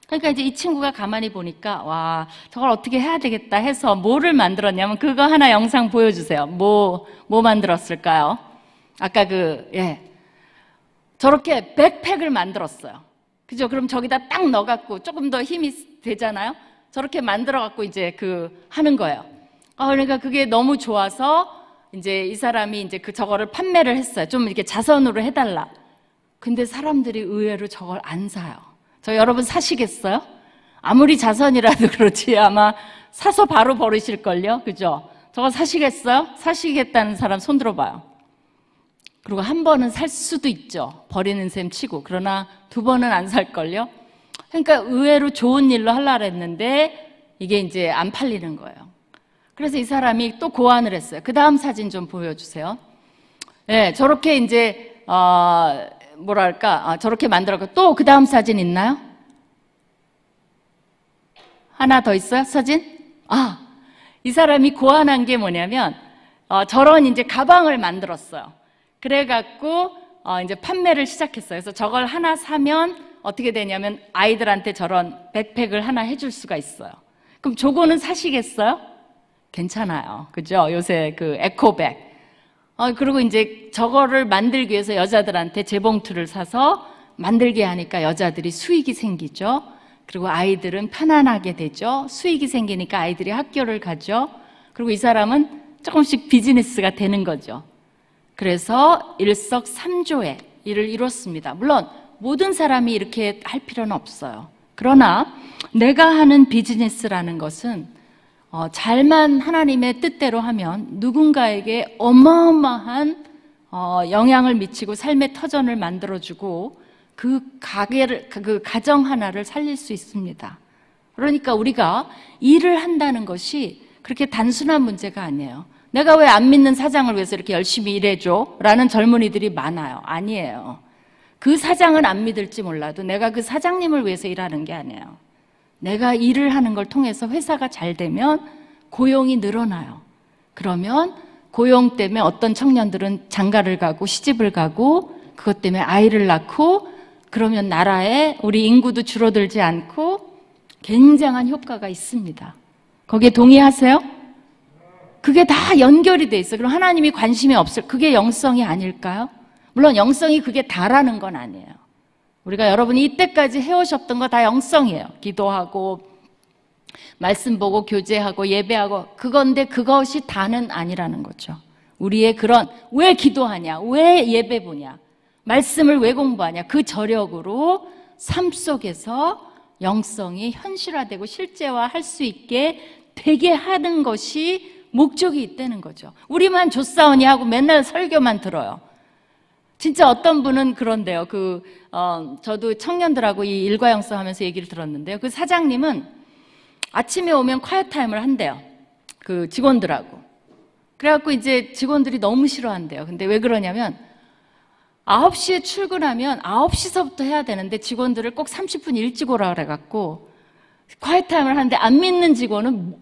그러니까 이제 이 친구가 가만히 보니까 와, 저걸 어떻게 해야 되겠다 해서 뭐를 만들었냐면 그거 하나 영상 보여주세요. 뭐 만들었을까요? 아까 저렇게 백팩을 만들었어요. 그죠? 그럼 저기다 딱 넣어갖고 조금 더 힘이 되잖아요? 저렇게 만들어갖고 이제 하는 거예요. 그러니까 그게 너무 좋아서 이제 이 사람이 이제 저거를 판매를 했어요. 좀 이렇게 자선으로 해달라. 근데 사람들이 의외로 저걸 안 사요. 저 여러분 사시겠어요? 아무리 자선이라도 그렇지 아마 사서 바로 버리실걸요? 그죠? 저거 사시겠어요? 사시겠다는 사람 손 들어봐요. 그리고 한 번은 살 수도 있죠. 버리는 셈 치고. 그러나 2번은 안 살걸요? 그러니까 의외로 좋은 일로 하려고 했는데 이게 이제 안 팔리는 거예요. 그래서 이 사람이 또 고안을 했어요. 그 다음 사진 좀 보여주세요. 네, 저렇게 이제 저렇게 만들었고, 또 그 다음 사진 있나요? 하나 더 있어요? 사진? 이 사람이 고안한 게 뭐냐면 저런 이제 가방을 만들었어요. 그래갖고 이제 판매를 시작했어요. 그래서 저걸 하나 사면 어떻게 되냐면 아이들한테 저런 백팩을 하나 해줄 수가 있어요. 그럼 저거는 사시겠어요? 괜찮아요. 그죠? 요새 그 에코백. 그리고 이제 저거를 만들기 위해서 여자들한테 재봉틀을 사서 만들게 하니까 여자들이 수익이 생기죠. 그리고 아이들은 편안하게 되죠. 수익이 생기니까 아이들이 학교를 가죠. 그리고 이 사람은 조금씩 비즈니스가 되는 거죠. 그래서 일석삼조의 일을 이뤘습니다. 물론 모든 사람이 이렇게 할 필요는 없어요. 그러나 내가 하는 비즈니스라는 것은 잘만 하나님의 뜻대로 하면 누군가에게 어마어마한 영향을 미치고 삶의 터전을 만들어주고 그 가정 하나를 살릴 수 있습니다. 그러니까 우리가 일을 한다는 것이 그렇게 단순한 문제가 아니에요. 내가 왜 안 믿는 사장을 위해서 이렇게 열심히 일해줘? 라는 젊은이들이 많아요. 아니에요. 그 사장은 안 믿을지 몰라도 내가 그 사장님을 위해서 일하는 게 아니에요. 내가 일을 하는 걸 통해서 회사가 잘 되면 고용이 늘어나요. 그러면 고용 때문에 어떤 청년들은 장가를 가고 시집을 가고 그것 때문에 아이를 낳고 그러면 나라에 우리 인구도 줄어들지 않고 굉장한 효과가 있습니다. 거기에 동의하세요? 그게 다 연결이 돼 있어요. 그럼 하나님이 관심이 없을, 그게 영성이 아닐까요? 물론 영성이 그게 다라는 건 아니에요. 우리가 여러분이 이때까지 해오셨던 거 다 영성이에요. 기도하고 말씀 보고 교제하고 예배하고 그건데 그것이 다는 아니라는 거죠. 우리의 그런 왜 기도하냐, 왜 예배 보냐, 말씀을 왜 공부하냐, 그 저력으로 삶 속에서 영성이 현실화되고 실제화할 수 있게 되게 하는 것이 목적이 있다는 거죠. 우리만 조사오니 하고 맨날 설교만 들어요. 진짜 어떤 분은 그런데요. 저도 청년들하고 이 일과 영성 하면서 얘기를 들었는데요. 그 사장님은 아침에 오면 콰이어 타임을 한대요. 그 직원들하고. 그래갖고 이제 직원들이 너무 싫어한대요. 근데 왜 그러냐면 9시에 출근하면 9시서부터 해야 되는데 직원들을 꼭 30분 일찍 오라 그래갖고 콰이어 타임을 하는데 안 믿는 직원은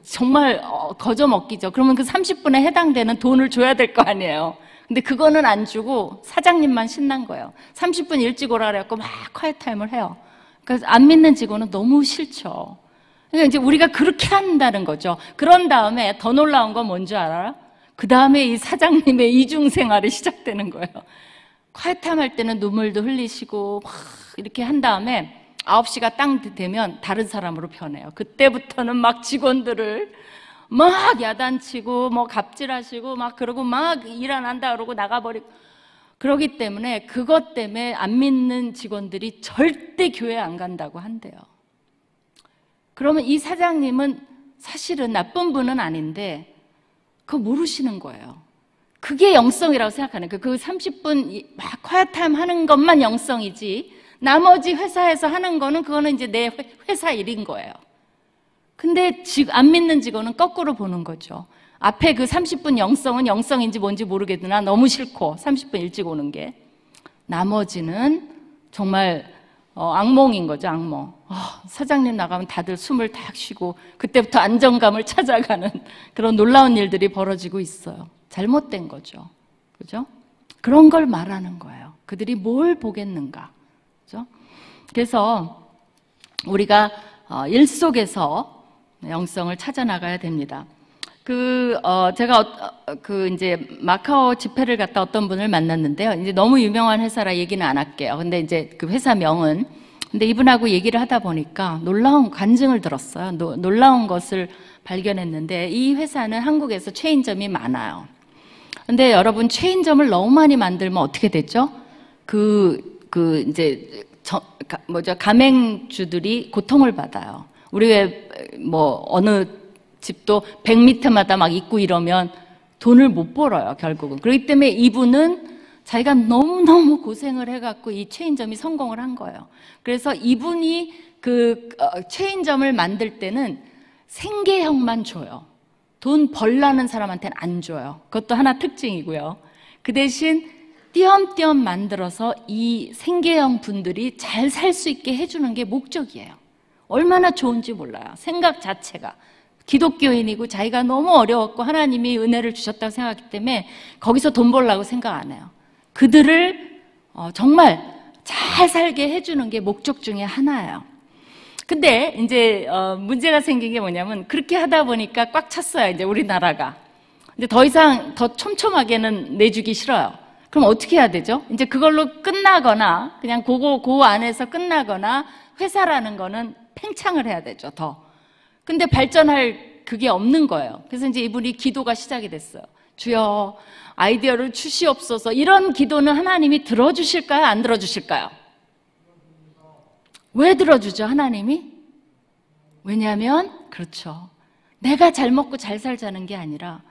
정말 거저먹기죠. 그러면 그 30분에 해당되는 돈을 줘야 될 거 아니에요. 근데 그거는 안 주고 사장님만 신난 거예요. 30분 일찍 오라 그래갖고 막 콰이어 타임을 해요. 그래서 안 믿는 직원은 너무 싫죠. 그러니까 이제 우리가 그렇게 한다는 거죠. 그런 다음에 더 놀라운 건 뭔지 알아요? 그 다음에 이 사장님의 이중생활이 시작되는 거예요. 콰이어 타임 할 때는 눈물도 흘리시고 막 이렇게 한 다음에 9시가 딱 되면 다른 사람으로 변해요. 그때부터는 막 직원들을 막 야단치고 뭐 갑질하시고 막 그러고 막 일 안 한다 그러고 나가버리고 그러기 때문에 그것 때문에 안 믿는 직원들이 절대 교회 안 간다고 한대요. 그러면 이 사장님은 사실은 나쁜 분은 아닌데 그거 모르시는 거예요. 그게 영성이라고 생각하는 거예요. 그 30분 막 콰이어 타임 하는 것만 영성이지 나머지 회사에서 하는 거는 그거는 이제 내 회사 일인 거예요. 근데 안 믿는 직원은 거꾸로 보는 거죠. 앞에 그 30분 영성은 영성인지 뭔지 모르겠으나 너무 싫고 30분 일찍 오는 게 나머지는 정말 악몽인 거죠. 악몽. 사장님 나가면 다들 숨을 탁 쉬고 그때부터 안정감을 찾아가는 그런 놀라운 일들이 벌어지고 있어요. 잘못된 거죠. 그죠? 그런 걸 말하는 거예요. 그들이 뭘 보겠는가. 그죠? 그래서 우리가 일 속에서 영성을 찾아 나가야 됩니다. 제가 이제 마카오 집회를 갔다 어떤 분을 만났는데요. 이제 너무 유명한 회사라 얘기는 안 할게요. 근데 이제 그 회사 명은 근데 이분하고 얘기를 하다 보니까 놀라운 간증을 들었어요. 놀라운 것을 발견했는데 이 회사는 한국에서 체인점이 많아요. 근데 여러분 체인점을 너무 많이 만들면 어떻게 되죠? 이제 가맹주들이 고통을 받아요. 우리 왜 어느 집도 100m마다 막 있고 이러면 돈을 못 벌어요, 결국은. 그렇기 때문에 이분은 자기가 너무너무 고생을 해갖고 이 체인점이 성공을 한 거예요. 그래서 이분이 그 체인점을 만들 때는 생계형만 줘요. 돈 벌라는 사람한테는 안 줘요. 그것도 하나 특징이고요. 그 대신 띄엄띄엄 만들어서 이 생계형 분들이 잘 살 수 있게 해주는 게 목적이에요. 얼마나 좋은지 몰라요. 생각 자체가. 기독교인이고 자기가 너무 어려웠고 하나님이 은혜를 주셨다고 생각하기 때문에 거기서 돈 벌려고 생각 안 해요. 그들을 정말 잘 살게 해주는 게 목적 중에 하나예요. 근데 이제 문제가 생긴 게 뭐냐면 그렇게 하다 보니까 꽉 찼어요. 이제 우리나라가. 근데 더 이상 더 촘촘하게는 내주기 싫어요. 그럼 어떻게 해야 되죠? 이제 그걸로 끝나거나 그냥 그 안에서 끝나거나 회사라는 거는 팽창을 해야 되죠. 더. 근데 발전할 그게 없는 거예요. 그래서 이제 이분이 기도가 시작이 됐어요. 주여 아이디어를 주시옵소서. 이런 기도는 하나님이 들어주실까요? 안 들어주실까요? 왜 들어주죠, 하나님이? 왜냐하면 그렇죠. 내가 잘 먹고 잘 살자는 게 아니라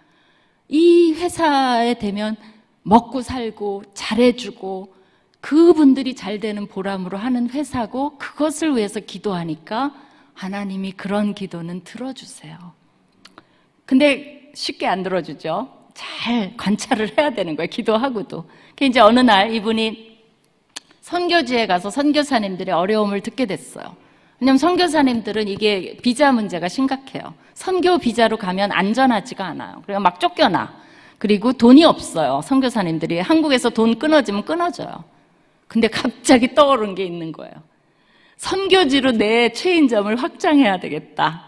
이 회사에 되면 먹고 살고 잘해주고 그분들이 잘 되는 보람으로 하는 회사고 그것을 위해서 기도하니까 하나님이 그런 기도는 들어주세요. 근데 쉽게 안 들어주죠. 잘 관찰을 해야 되는 거예요. 기도하고도. 그래서 이제 어느 날 이분이 선교지에 가서 선교사님들의 어려움을 듣게 됐어요. 왜냐하면 선교사님들은 이게 비자 문제가 심각해요. 선교 비자로 가면 안전하지가 않아요. 그래서 막 쫓겨나. 그리고 돈이 없어요. 선교사님들이 한국에서 돈 끊어지면 끊어져요. 근데 갑자기 떠오른 게 있는 거예요. 선교지로 내 체인점을 확장해야 되겠다.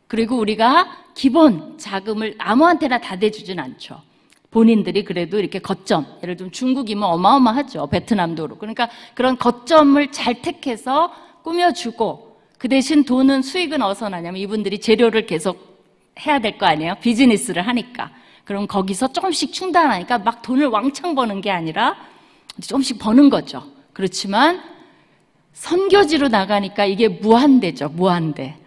그리고 우리가 기본 자금을 아무한테나 다 대주진 않죠. 본인들이 그래도 이렇게 거점, 예를 들면 중국이면 어마어마하죠. 베트남도 그렇고. 그러니까 그런 거점을 잘 택해서 꾸며주고 그 대신 돈은 수익은 어디서 나냐면 이분들이 재료를 계속 해야 될 거 아니에요. 비즈니스를 하니까. 그럼 거기서 조금씩 충당하니까 막 돈을 왕창 버는 게 아니라 조금씩 버는 거죠. 그렇지만 선교지로 나가니까 이게 무한대죠. 무한대.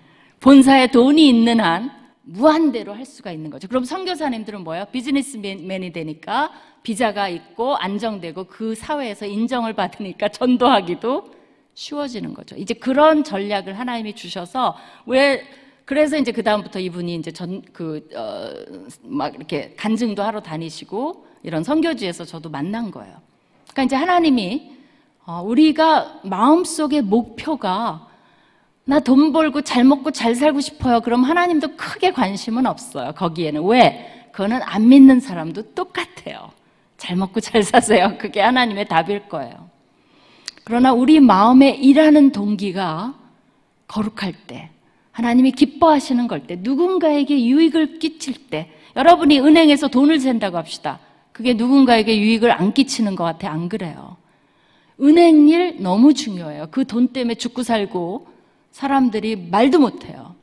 본사에 돈이 있는 한 무한대로 할 수가 있는 거죠. 그럼 선교사님들은 뭐예요? 비즈니스맨이 되니까 비자가 있고 안정되고 그 사회에서 인정을 받으니까 전도하기도 쉬워지는 거죠. 이제 그런 전략을 하나님이 주셔서 그래서 이제 그다음부터 이분이 이제 막 이렇게 간증도 하러 다니시고 이런 선교지에서 저도 만난 거예요. 그러니까 이제 하나님이 우리가 마음속의 목표가 나 돈 벌고 잘 먹고 잘 살고 싶어요. 그럼 하나님도 크게 관심은 없어요. 거기에는. 왜? 그거는 안 믿는 사람도 똑같아요. 잘 먹고 잘 사세요. 그게 하나님의 답일 거예요. 그러나 우리 마음에 일하는 동기가 거룩할 때, 하나님이 기뻐하시는 걸 때, 누군가에게 유익을 끼칠 때, 여러분이 은행에서 돈을 샌다고 합시다. 그게 누군가에게 유익을 안 끼치는 것 같아? 안 그래요. 은행 일 너무 중요해요. 그 돈 때문에 죽고 살고 사람들이 말도 못해요.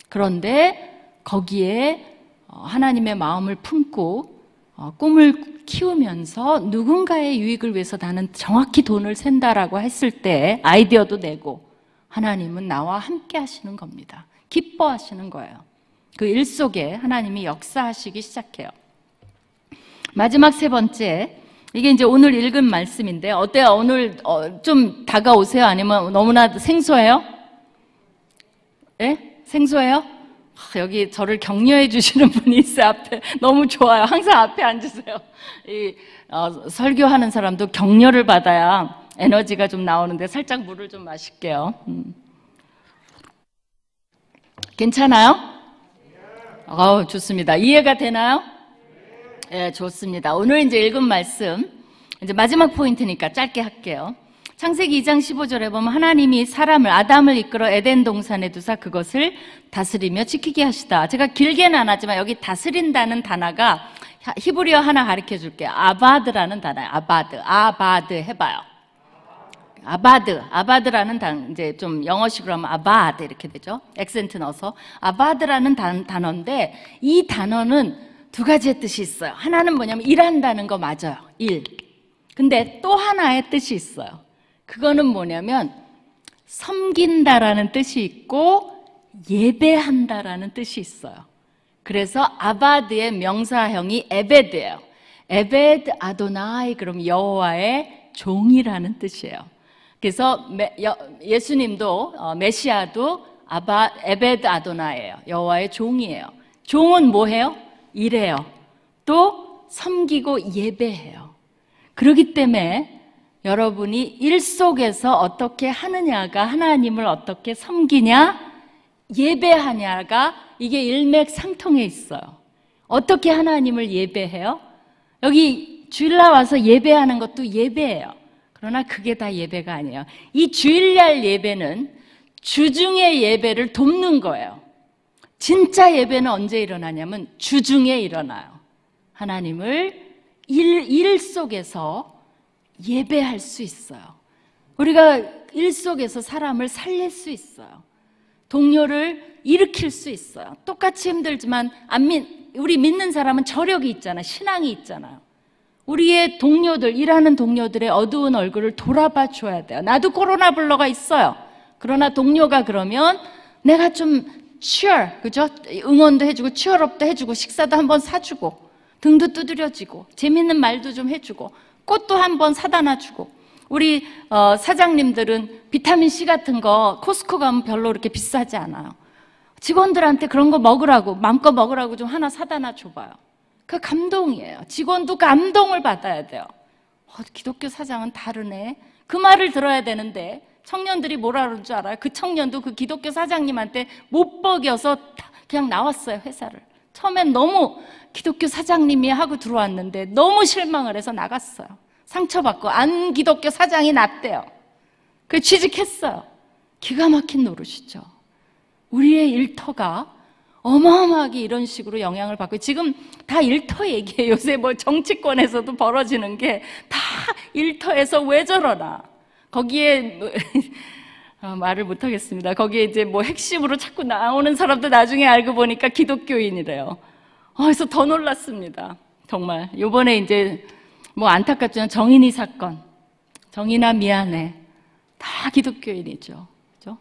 그런데 거기에 하나님의 마음을 품고 꿈을 키우면서 누군가의 유익을 위해서 나는 정확히 돈을 샌다라고 했을 때 아이디어도 내고 하나님은 나와 함께 하시는 겁니다. 기뻐하시는 거예요. 그 일 속에 하나님이 역사하시기 시작해요. 마지막 세 번째, 이게 이제 오늘 읽은 말씀인데 어때요? 오늘 좀 다가오세요? 아니면 너무나 생소해요? 예? 생소해요? 여기 저를 격려해 주시는 분이 있어요. 앞에. 너무 좋아요. 항상 앞에 앉으세요. 설교하는 사람도 격려를 받아야 에너지가 좀 나오는데 살짝 물을 좀 마실게요. 괜찮아요? 좋습니다. 이해가 되나요? 예, 좋습니다. 오늘 이제 읽은 말씀, 이제 마지막 포인트니까 짧게 할게요. 창세기 2장 15절에 보면 하나님이 사람을, 아담을 이끌어 에덴 동산에 두사 그것을 다스리며 지키게 하시다. 제가 길게는 안 하지만 여기 다스린다는 단어가 히브리어 하나 가르쳐 줄게요. 아바드라는 단어예요. 아바드 해봐요. 아바드라는 단어, 이제 좀 영어식으로 하면 아바드 이렇게 되죠. 액센트 넣어서. 아바드라는 단어인데 이 단어는 두 가지의 뜻이 있어요. 하나는 뭐냐면 일한다는 거 맞아요. 일. 근데 또 하나의 뜻이 있어요. 그거는 뭐냐면 섬긴다라는 뜻이 있고 예배한다라는 뜻이 있어요. 그래서 아바드의 명사형이 에베드예요. 에베드 아도나이, 그럼 여호와의 종이라는 뜻이에요. 그래서 예수님도 메시아도 에베드 아도나예요. 여호와의 종이에요. 종은 뭐 해요? 일해요. 또 섬기고 예배해요. 그렇기 때문에 여러분이 일 속에서 어떻게 하느냐가, 하나님을 어떻게 섬기냐, 예배하냐가 이게 일맥상통해 있어요. 어떻게 하나님을 예배해요? 여기 주일날 와서 예배하는 것도 예배예요. 그러나 그게 다 예배가 아니에요. 이 주일날 예배는 주중의 예배를 돕는 거예요. 진짜 예배는 언제 일어나냐면 주중에 일어나요. 하나님을 일 속에서 예배할 수 있어요. 우리가 일 속에서 사람을 살릴 수 있어요. 동료를 일으킬 수 있어요. 똑같이 힘들지만 우리 믿는 사람은 저력이 있잖아요. 신앙이 있잖아요. 우리의 동료들, 일하는 동료들의 어두운 얼굴을 돌아봐 줘야 돼요. 나도 코로나 블러가 있어요. 그러나 동료가 그러면 내가 좀 그죠? 응원도 해주고 치얼업도 해주고 식사도 한번 사주고 등도 두드려지고 재밌는 말도 좀 해주고 꽃도 한번 사다 놔주고. 우리 사장님들은 비타민C 같은 거 코스코 가면 별로 그렇게 비싸지 않아요. 직원들한테 그런 거 먹으라고, 마음껏 먹으라고 좀 하나 사다 놔줘봐요. 그 감동이에요. 직원도 감동을 받아야 돼요. 기독교 사장은 다르네. 그 말을 들어야 되는데 청년들이 뭐라 그러는 줄 알아요? 그 청년도 그 기독교 사장님한테 못 먹여서 그냥 나왔어요, 회사를. 처음엔 너무 기독교 사장님이 하고 들어왔는데 너무 실망을 해서 나갔어요. 상처받고 안 기독교 사장이 낫대요. 그 취직했어요. 기가 막힌 노릇이죠. 우리의 일터가 어마어마하게 이런 식으로 영향을 받고, 지금 다 일터 얘기예요. 요새 뭐 정치권에서도 벌어지는 게 다 일터에서 왜 저러나. 거기에 말을 못하겠습니다. 거기에 이제 뭐 핵심으로 자꾸 나오는 사람도 나중에 알고 보니까 기독교인이래요. 그래서 더 놀랐습니다. 정말. 요번에 이제 뭐 안타깝지만 정인이 사건, 정인아 미안해, 다 기독교인이죠. 그죠?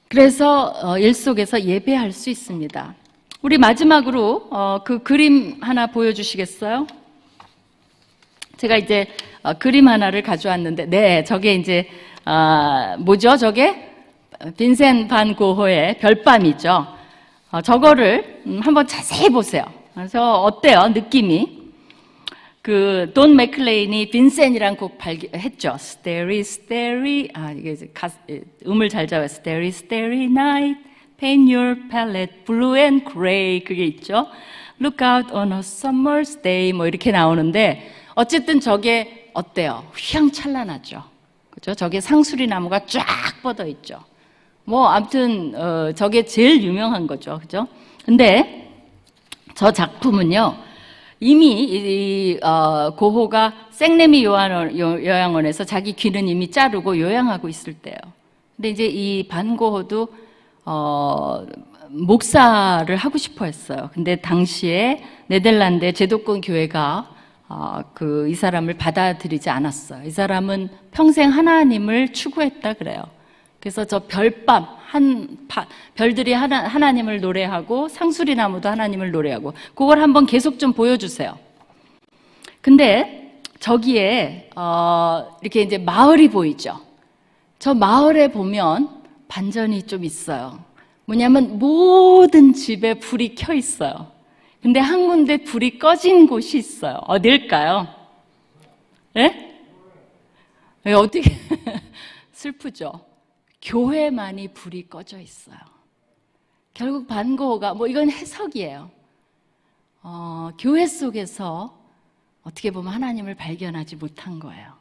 그래서 일 속에서 예배할 수 있습니다. 우리 마지막으로 그 그림 하나 보여주시겠어요? 제가 이제 그림 하나를 가져왔는데, 네, 저게 이제 뭐죠? 저게 빈센 반 고흐의 별밤이죠. 저거를 한번 자세히 보세요. 그래서 어때요? 느낌이? 그 돈 맥클레인이 빈센이란 곡 했죠. Starry, Starry, 이게 음을 잘 잡아요. Starry, Starry Night, Paint Your Palette Blue and Gray, 그게 있죠. Look out on a summer's day, 뭐 이렇게 나오는데, 어쨌든 저게 어때요? 휘황찬란하죠. 그죠? 저게 상수리 나무가 쫙 뻗어 있죠. 뭐 아무튼 저게 제일 유명한 거죠. 그죠? 근데 저 작품은요, 이미 이 고호가 생레미 요양원에서 자기 귀는 이미 자르고 요양하고 있을 때예요. 근데 이제 이 반 고호도 목사를 하고 싶어 했어요. 근데 당시에 네덜란드 제도권 교회가 이 사람을 받아들이지 않았어요. 이 사람은 평생 하나님을 추구했다 그래요. 그래서 저 별밤, 별들이 하나님을 노래하고 상수리나무도 하나님을 노래하고, 그걸 한번 계속 좀 보여주세요. 근데 저기에 이렇게 이제 마을이 보이죠. 저 마을에 보면 반전이 좀 있어요. 뭐냐면 모든 집에 불이 켜 있어요. 근데 한 군데 불이 꺼진 곳이 있어요. 어딜까요? 예? 어떻게 슬프죠? 교회만이 불이 꺼져 있어요. 결국 반 고흐가, 뭐 이건 해석이에요. 교회 속에서 어떻게 보면 하나님을 발견하지 못한 거예요.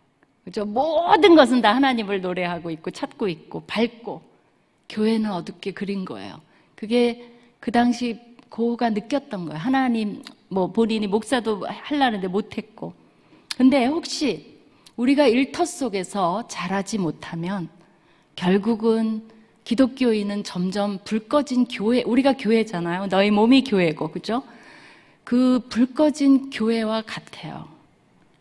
그죠? 모든 것은 다 하나님을 노래하고 있고 찾고 있고 밝고, 교회는 어둡게 그린 거예요. 그게 그 당시 고흐가 느꼈던 거예요. 하나님, 뭐 본인이 목사도 하려는데 못했고. 근데 혹시 우리가 일터 속에서 자라지 못하면 결국은 기독교인은 점점 불 꺼진 교회, 우리가 교회잖아요. 너희 몸이 교회고, 그죠? 그 불 꺼진 교회와 같아요.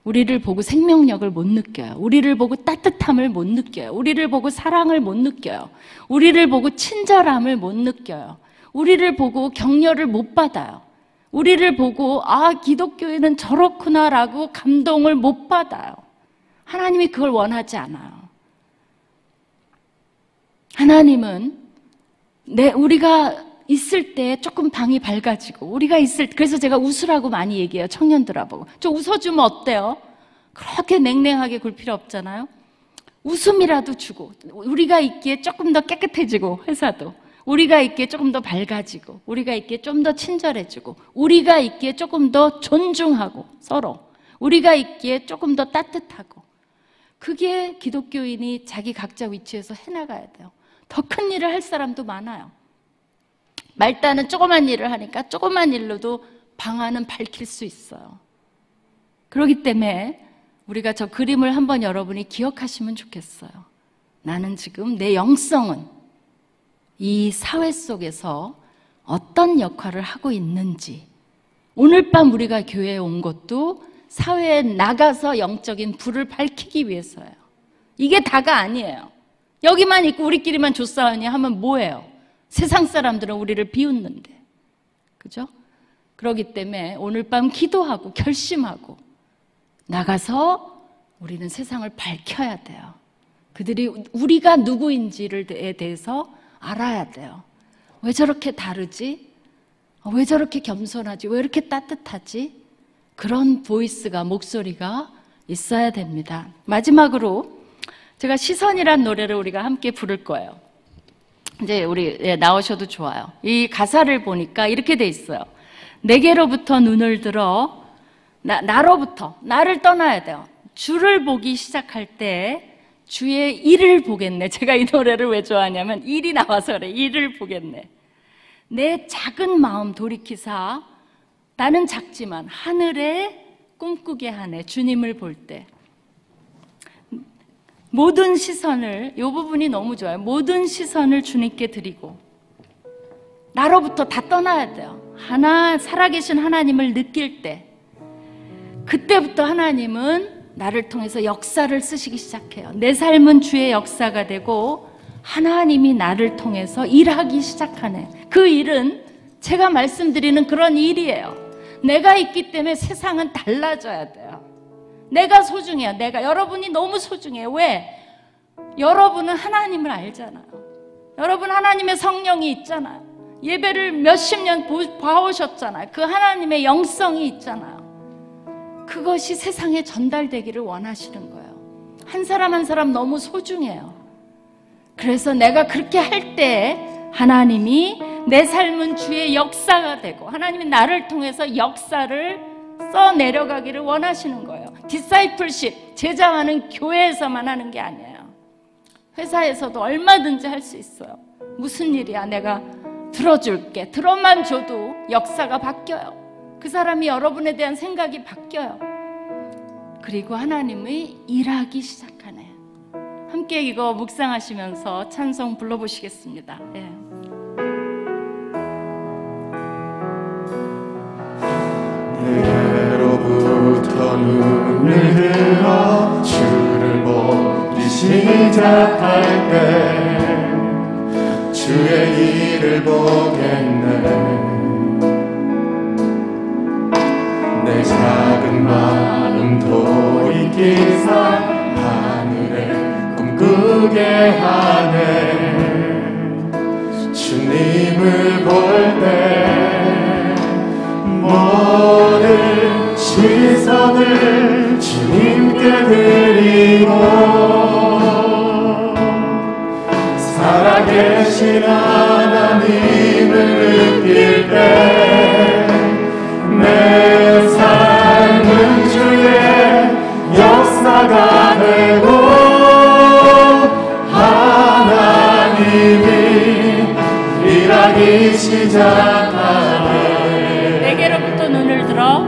우리를 보고 생명력을 못 느껴요. 우리를 보고 따뜻함을 못 느껴요. 우리를 보고 사랑을 못 느껴요. 우리를 보고 친절함을 못 느껴요. 우리를 보고 격려를 못 받아요. 우리를 보고 아, 기독교인은 저렇구나라고 감동을 못 받아요. 하나님이 그걸 원하지 않아요. 하나님은 우리가 있을 때 조금 방이 밝아지고, 그래서 제가 웃으라고 많이 얘기해요. 청년들아 보고. 저 웃어주면 어때요? 그렇게 냉랭하게 굴 필요 없잖아요. 웃음이라도 주고, 우리가 있기에 조금 더 깨끗해지고, 회사도 우리가 있기에 조금 더 밝아지고, 우리가 있기에 좀 더 친절해지고, 우리가 있기에 조금 더 존중하고, 서로 우리가 있기에 조금 더 따뜻하고, 그게 기독교인이 자기 각자 위치에서 해나가야 돼요. 더 큰 일을 할 사람도 많아요. 말단은 조그만 일을 하니까 조그만 일로도 방안은 밝힐 수 있어요. 그렇기 때문에 우리가 저 그림을 한번 여러분이 기억하시면 좋겠어요. 나는 지금 내 영성은 이 사회 속에서 어떤 역할을 하고 있는지, 오늘 밤 우리가 교회에 온 것도 사회에 나가서 영적인 불을 밝히기 위해서예요. 이게 다가 아니에요. 여기만 있고 우리끼리만 조싸우니 하면 뭐예요? 세상 사람들은 우리를 비웃는데, 그죠? 그렇기 때문에 오늘 밤 기도하고 결심하고 나가서 우리는 세상을 밝혀야 돼요. 그들이 우리가 누구인지에 대해서 알아야 돼요. 왜 저렇게 다르지? 왜 저렇게 겸손하지? 왜 이렇게 따뜻하지? 그런 보이스가, 목소리가 있어야 됩니다. 마지막으로 제가 시선이란 노래를 우리가 함께 부를 거예요. 이제 우리 나오셔도 좋아요. 이 가사를 보니까 이렇게 돼 있어요. 내게로부터 눈을 들어, 나로부터, 나를 떠나야 돼요. 주를 보기 시작할 때 주의 일을 보겠네. 제가 이 노래를 왜 좋아하냐면 일이 나와서 그래. 일을 보겠네. 내 작은 마음 돌이키사, 나는 작지만 하늘에 꿈꾸게 하네. 주님을 볼 때 모든 시선을, 이 부분이 너무 좋아요. 모든 시선을 주님께 드리고 나로부터 다 떠나야 돼요. 살아계신 하나님을 느낄 때, 그때부터 하나님은 나를 통해서 역사를 쓰시기 시작해요. 내 삶은 주의 역사가 되고 하나님이 나를 통해서 일하기 시작하네. 그 일은 제가 말씀드리는 그런 일이에요. 내가 있기 때문에 세상은 달라져야 돼요. 내가 소중해요. 여러분이 너무 소중해요. 왜? 여러분은 하나님을 알잖아요. 여러분 하나님의 성령이 있잖아요. 예배를 몇십 년 봐오셨잖아요. 그 하나님의 영성이 있잖아요. 그것이 세상에 전달되기를 원하시는 거예요. 한 사람 한 사람 너무 소중해요. 그래서 내가 그렇게 할 때 하나님이 내 삶은 주의 역사가 되고 하나님이 나를 통해서 역사를 써내려가기를 원하시는 거예요. 디사이플십, 제자화는 교회에서만 하는 게 아니에요. 회사에서도 얼마든지 할 수 있어요. 무슨 일이야, 내가 들어줄게. 들어만 줘도 역사가 바뀌어요. 그 사람이 여러분에 대한 생각이 바뀌어요. 그리고 하나님이 일하기 시작하네. 함께 이거 묵상하시면서 찬송 불러보시겠습니다. 예. 내게로부터 눈을 들어 주를 보기 시작할 때 주의 일을 보겠네. 내 작은 마음 돌이키사 하늘에 꿈꾸게 하네. 주님을 볼 때 모든 시선을 주님께 드리고 살아계신 하나님을 느낄 때 내 삶은 주의 역사가 되고 하나님이 일하기 시작하네. 내게로부터 눈을 들어,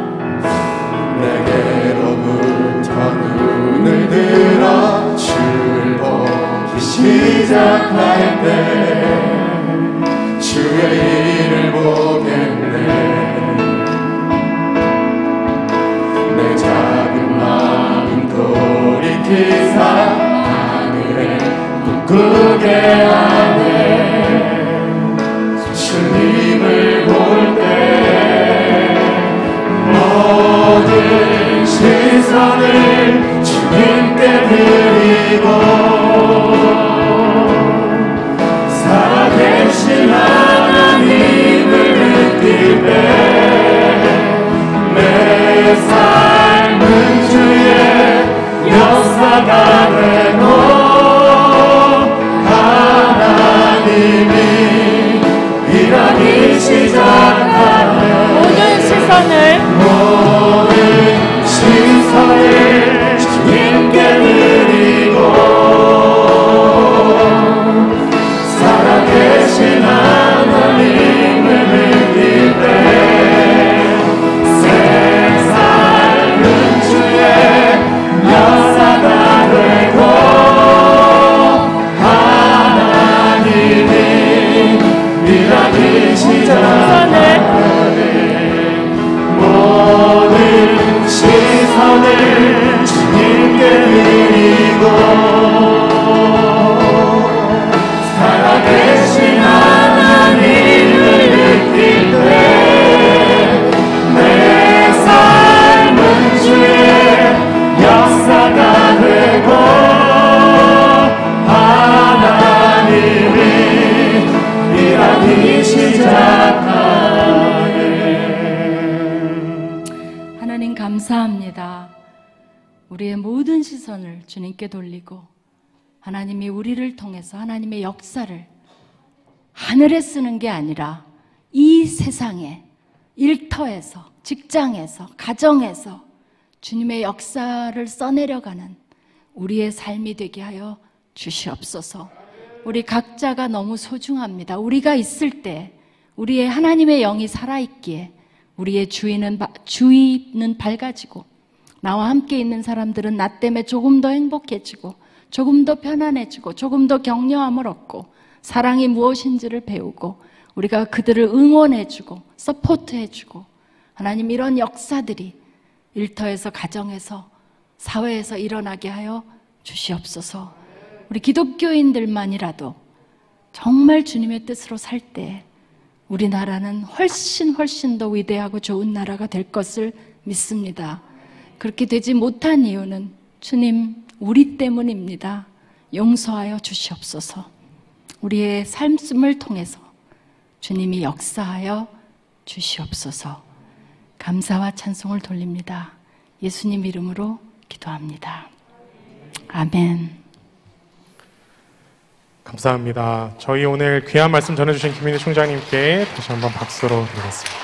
내게로부터 눈을 들어 주를 보기 시작할 때 주의 일을 보겠네. 내 작은 마음 돌이키사 하늘에 꿈꾸게 하네. 주님을 볼 때 시선을 주님께 드리고 살아계신 하나님을 느낄 때 내 삶은 주의 역사가 되고 하나님이 일하기 시작하네. 모든 시선을 주님께 드리고 살아계신 하나님을 느낄 때 새 삶은 주의 역사가 되고 하나님이 일하기 시작하네. 모든 시선을 주님께 드리고 살아계신 하나님을 느낄 때 내 삶은 주의 역사가 되고 하나님이 일하기 시작하네. 하나님 감사합니다. 우리의 모든 시선을 주님께 돌리고 하나님이 우리를 통해서 하나님의 역사를 하늘에 쓰는 게 아니라 이 세상에 일터에서 직장에서 가정에서 주님의 역사를 써내려가는 우리의 삶이 되게 하여 주시옵소서. 우리 각자가 너무 소중합니다. 우리가 있을 때 우리의 하나님의 영이 살아있기에 우리의 주위는 밝아지고 나와 함께 있는 사람들은 나 때문에 조금 더 행복해지고 조금 더 편안해지고 조금 더 격려함을 얻고 사랑이 무엇인지를 배우고 우리가 그들을 응원해주고 서포트해주고 하나님 이런 역사들이 일터에서 가정에서 사회에서 일어나게 하여 주시옵소서. 우리 기독교인들만이라도 정말 주님의 뜻으로 살 때 우리나라는 훨씬 더 위대하고 좋은 나라가 될 것을 믿습니다. 그렇게 되지 못한 이유는 주님 우리 때문입니다. 용서하여 주시옵소서. 우리의 삶을 통해서 주님이 역사하여 주시옵소서. 감사와 찬송을 돌립니다. 예수님 이름으로 기도합니다. 아멘. 감사합니다. 저희 오늘 귀한 말씀 전해주신 김민희 총장님께 다시 한번 박수로 드리겠습니다.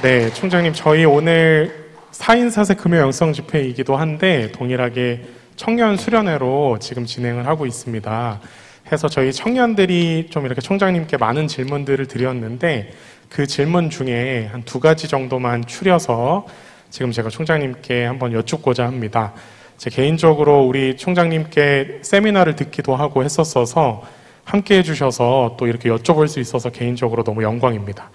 네, 총장님, 저희 오늘 4인 4세 금요 영성 집회이기도 한데 동일하게 청년 수련회로 지금 진행을 하고 있습니다. 해서 저희 청년들이 좀 이렇게 총장님께 많은 질문들을 드렸는데 그 질문 중에 한 2가지 정도만 추려서 지금 제가 총장님께 한번 여쭙고자 합니다. 제 개인적으로 우리 총장님께 세미나를 듣기도 하고 했었어서 함께 해주셔서 또 이렇게 여쭤볼 수 있어서 개인적으로 너무 영광입니다.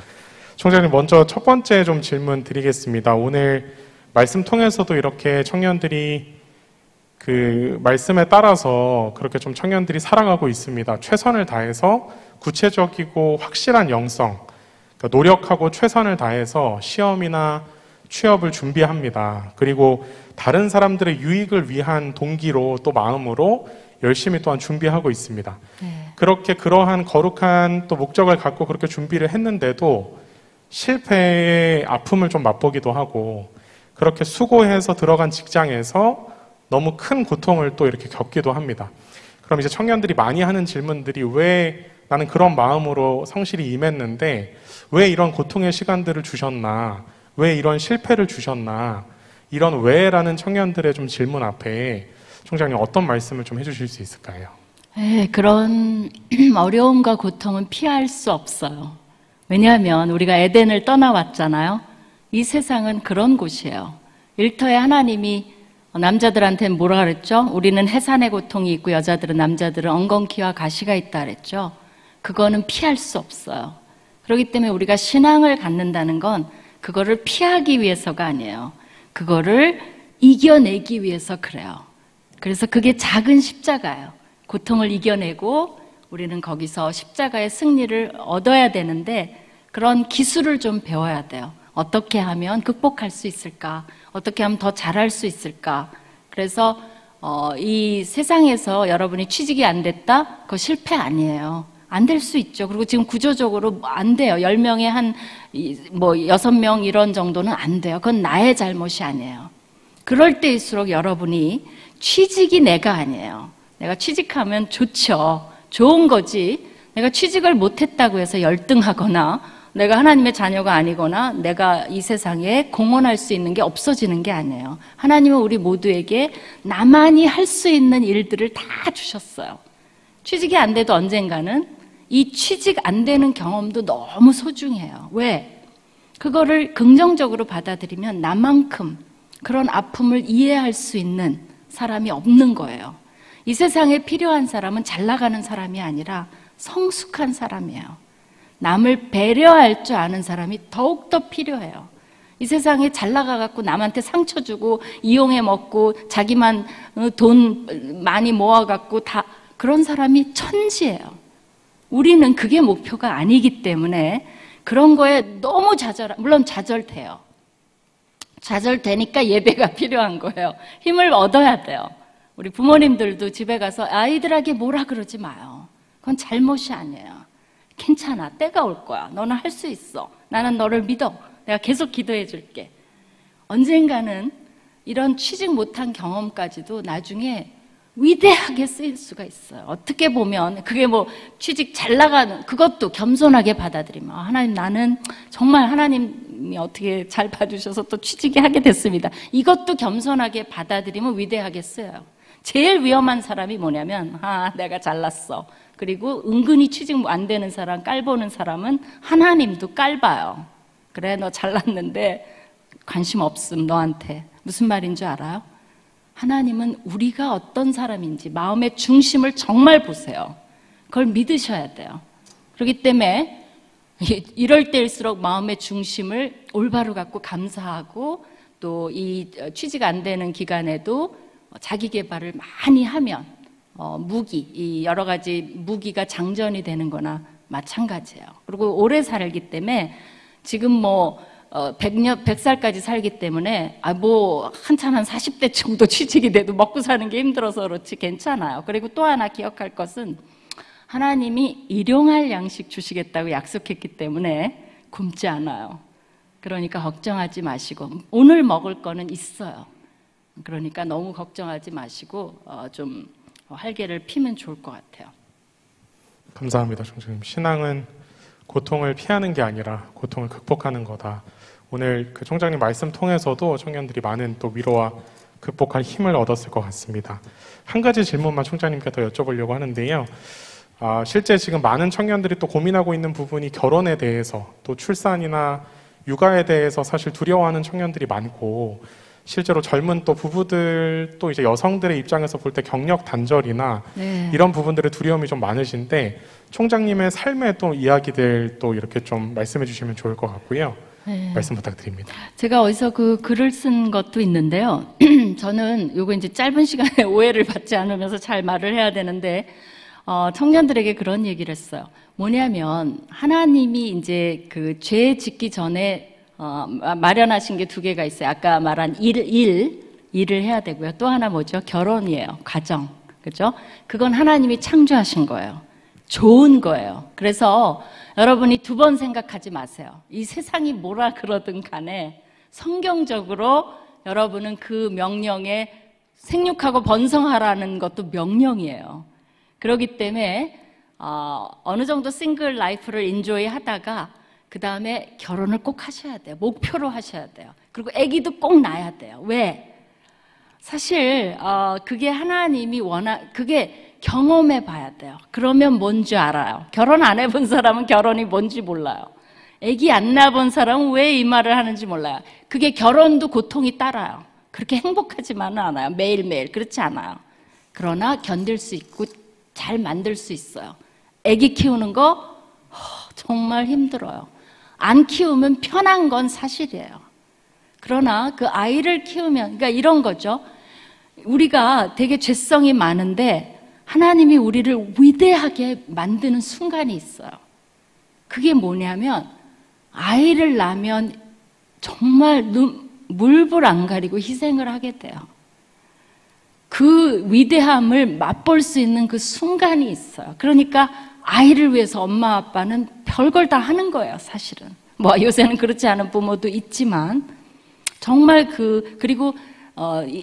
총장님, 먼저 첫 번째 좀 질문 드리겠습니다. 오늘 말씀 통해서도 이렇게 청년들이 그 말씀에 따라서 그렇게 좀 청년들이 살아가고 있습니다. 최선을 다해서 구체적이고 확실한 영성, 그러니까 노력하고 최선을 다해서 시험이나 취업을 준비합니다. 그리고 다른 사람들의 유익을 위한 동기로 또 마음으로 열심히 또한 준비하고 있습니다. 그렇게 그러한 거룩한 또 목적을 갖고 그렇게 준비를 했는데도 실패의 아픔을 좀 맛보기도 하고 그렇게 수고해서 들어간 직장에서 너무 큰 고통을 또 이렇게 겪기도 합니다. 그럼 이제 청년들이 많이 하는 질문들이 왜 나는 그런 마음으로 성실히 임했는데 왜 이런 고통의 시간들을 주셨나? 왜 이런 실패를 주셨나? 이런 왜라는 청년들의 좀 질문 앞에 총장님 어떤 말씀을 좀 해주실 수 있을까요? 네, 그런 어려움과 고통은 피할 수 없어요. 왜냐하면 우리가 에덴을 떠나왔잖아요. 이 세상은 그런 곳이에요. 일터에 하나님이 남자들한테는 뭐라 그랬죠? 우리는 해산의 고통이 있고 여자들은 남자들은 엉겅퀴와 가시가 있다 그랬죠. 그거는 피할 수 없어요. 그렇기 때문에 우리가 신앙을 갖는다는 건 그거를 피하기 위해서가 아니에요. 그거를 이겨내기 위해서 그래요. 그래서 그게 작은 십자가예요. 고통을 이겨내고 우리는 거기서 십자가의 승리를 얻어야 되는데 그런 기술을 좀 배워야 돼요. 어떻게 하면 극복할 수 있을까? 어떻게 하면 더 잘할 수 있을까? 그래서 이 세상에서 여러분이 취직이 안 됐다? 그거 실패 아니에요. 안 될 수 있죠. 그리고 지금 구조적으로 안 돼요. 10명에 한 6명 이런 정도는 안 돼요. 그건 나의 잘못이 아니에요. 그럴 때일수록 여러분이 취직이 내가 아니에요. 내가 취직하면 좋죠. 좋은 거지. 내가 취직을 못했다고 해서 열등하거나 내가 하나님의 자녀가 아니거나 내가 이 세상에 공헌할 수 있는 게 없어지는 게 아니에요. 하나님은 우리 모두에게 나만이 할 수 있는 일들을 다 주셨어요. 취직이 안 돼도 언젠가는 이 취직 안 되는 경험도 너무 소중해요. 왜? 그거를 긍정적으로 받아들이면 나만큼 그런 아픔을 이해할 수 있는 사람이 없는 거예요. 이 세상에 필요한 사람은 잘 나가는 사람이 아니라 성숙한 사람이에요. 남을 배려할 줄 아는 사람이 더욱더 필요해요. 이 세상에 잘 나가갖고 남한테 상처 주고 이용해 먹고 자기만 돈 많이 모아갖고 다 그런 사람이 천지예요. 우리는 그게 목표가 아니기 때문에 그런 거에 너무 물론 좌절돼요. 좌절되니까 예배가 필요한 거예요. 힘을 얻어야 돼요. 우리 부모님들도 집에 가서 아이들에게 뭐라 그러지 마요. 그건 잘못이 아니에요. 괜찮아. 때가 올 거야. 너는 할 수 있어. 나는 너를 믿어. 내가 계속 기도해 줄게. 언젠가는 이런 취직 못한 경험까지도 나중에 위대하게 쓰일 수가 있어요. 어떻게 보면 그게 취직 잘 나가는 그것도 겸손하게 받아들이면 하나님 나는 정말 하나님이 어떻게 잘 봐주셔서 또 취직이 하게 됐습니다. 이것도 겸손하게 받아들이면 위대하게 쓰여요. 제일 위험한 사람이 뭐냐면 내가 잘났어. 그리고 은근히 취직 안 되는 사람 깔보는 사람은 하나님도 깔봐요. 그래 너 잘났는데 관심 없음 너한테. 무슨 말인 줄 알아요? 하나님은 우리가 어떤 사람인지 마음의 중심을 정말 보세요. 그걸 믿으셔야 돼요. 그렇기 때문에 이럴 때일수록 마음의 중심을 올바로 갖고 감사하고 또 이 취직 안 되는 기간에도 자기 개발을 많이 하면 이 여러 가지 무기가 장전이 되는 거나 마찬가지예요. 그리고 오래 살기 때문에 지금 100살까지 살기 때문에 한참 한 40대 정도 취직이 돼도 먹고 사는 게 힘들어서 그렇지 괜찮아요. 그리고 또 하나 기억할 것은 하나님이 일용할 양식 주시겠다고 약속했기 때문에 굶지 않아요. 그러니까 걱정하지 마시고 오늘 먹을 거는 있어요. 그러니까 너무 걱정하지 마시고 좀 활개를 피면 좋을 것 같아요. 감사합니다, 총장님. 신앙은 고통을 피하는 게 아니라 고통을 극복하는 거다. 오늘 그 총장님 말씀 통해서도 청년들이 많은 또 위로와 극복할 힘을 얻었을 것 같습니다. 한 가지 질문만 총장님께 더 여쭤보려고 하는데요. 실제 지금 많은 청년들이 또 고민하고 있는 부분이 결혼에 대해서 또 출산이나 육아에 대해서 사실 두려워하는 청년들이 많고 실제로 젊은 또 부부들 또 이제 여성들의 입장에서 볼 때 경력 단절이나 이런 부분들의 두려움이 좀 많으신데 총장님의 삶의 또 이야기들 또 이렇게 좀 말씀해 주시면 좋을 것 같고요. 말씀 부탁드립니다. 제가 어디서 그 글을 쓴 것도 있는데요. 저는 요거 이제 짧은 시간에 오해를 받지 않으면서 잘 말을 해야 되는데 청년들에게 그런 얘기를 했어요. 뭐냐면 하나님이 이제 그 죄 짓기 전에 마련하신 게 두 개가 있어요. 아까 말한 일을 해야 되고요. 또 하나 뭐죠? 결혼이에요. 가정. 그죠? 그건 하나님이 창조하신 거예요. 좋은 거예요. 그래서 여러분이 두 번 생각하지 마세요. 이 세상이 뭐라 그러든 간에 성경적으로 여러분은 그 명령에 생육하고 번성하라는 것도 명령이에요. 그렇기 때문에 어느 정도 싱글 라이프를 인조이 하다가 그 다음에 결혼을 꼭 하셔야 돼요. 목표로 하셔야 돼요. 그리고 아기도 꼭 낳아야 돼요. 왜? 사실 그게 하나님이 그게 경험해 봐야 돼요. 그러면 뭔지 알아요. 결혼 안 해본 사람은 결혼이 뭔지 몰라요. 아기 안 낳아본 사람은 왜 이 말을 하는지 몰라요. 그게 결혼도 고통이 따라요. 그렇게 행복하지만은 않아요. 매일매일 그렇지 않아요. 그러나 견딜 수 있고 잘 만들 수 있어요. 아기 키우는 거 정말 힘들어요. 안 키우면 편한 건 사실이에요. 그러나 그 아이를 키우면 그러니까 이런 거죠. 우리가 되게 죄성이 많은데 하나님이 우리를 위대하게 만드는 순간이 있어요. 그게 뭐냐면 아이를 낳으면 정말 물불 안 가리고 희생을 하게 돼요. 그 위대함을 맛볼 수 있는 그 순간이 있어요. 그러니까 아이를 위해서 엄마 아빠는 별걸 다 하는 거예요, 사실은. 뭐 요새는 그렇지 않은 부모도 있지만 정말 그리고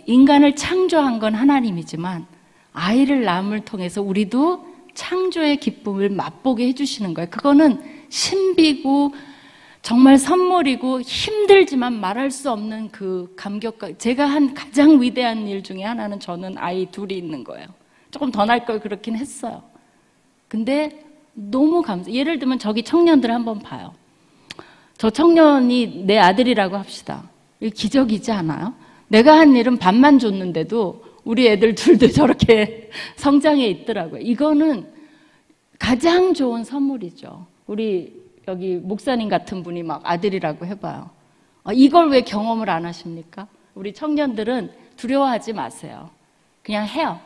인간을 창조한 건 하나님이지만 아이를 낳음을 통해서 우리도 창조의 기쁨을 맛보게 해주시는 거예요. 그거는 신비고 정말 선물이고 힘들지만 말할 수 없는 그 감격과 제가 한 가장 위대한 일 중에 하나는 저는 아이 둘이 있는 거예요. 조금 더 날 걸 그렇긴 했어요. 근데 너무 예를 들면 저기 청년들 한번 봐요. 저 청년이 내 아들이라고 합시다. 이거 기적이지 않아요? 내가 한 일은 반만 줬는데도 우리 애들 둘도 저렇게 성장해 있더라고요. 이거는 가장 좋은 선물이죠. 우리 여기 목사님 같은 분이 막 아들이라고 해봐요. 이걸 왜 경험을 안 하십니까? 우리 청년들은 두려워하지 마세요. 그냥 해요.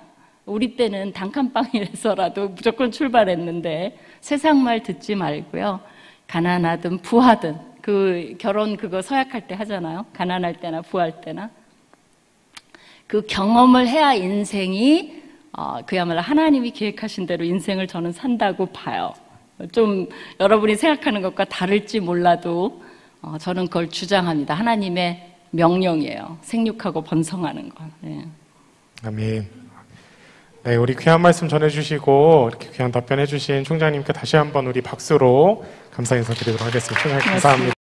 우리 때는 단칸방에서라도 무조건 출발했는데 세상 말 듣지 말고요. 가난하든 부하든 그 결혼 그거 서약할 때 하잖아요. 가난할 때나 부할 때나 그 경험을 해야 인생이 그야말로 하나님이 계획하신 대로 인생을 저는 산다고 봐요. 좀 여러분이 생각하는 것과 다를지 몰라도 저는 그걸 주장합니다. 하나님의 명령이에요. 생육하고 번성하는 거. 네. 아멘. 네, 우리 귀한 말씀 전해주시고 이렇게 귀한 답변해주신 총장님께 다시 한번 우리 박수로 감사 인사드리도록 하겠습니다. 총장님 감사합니다.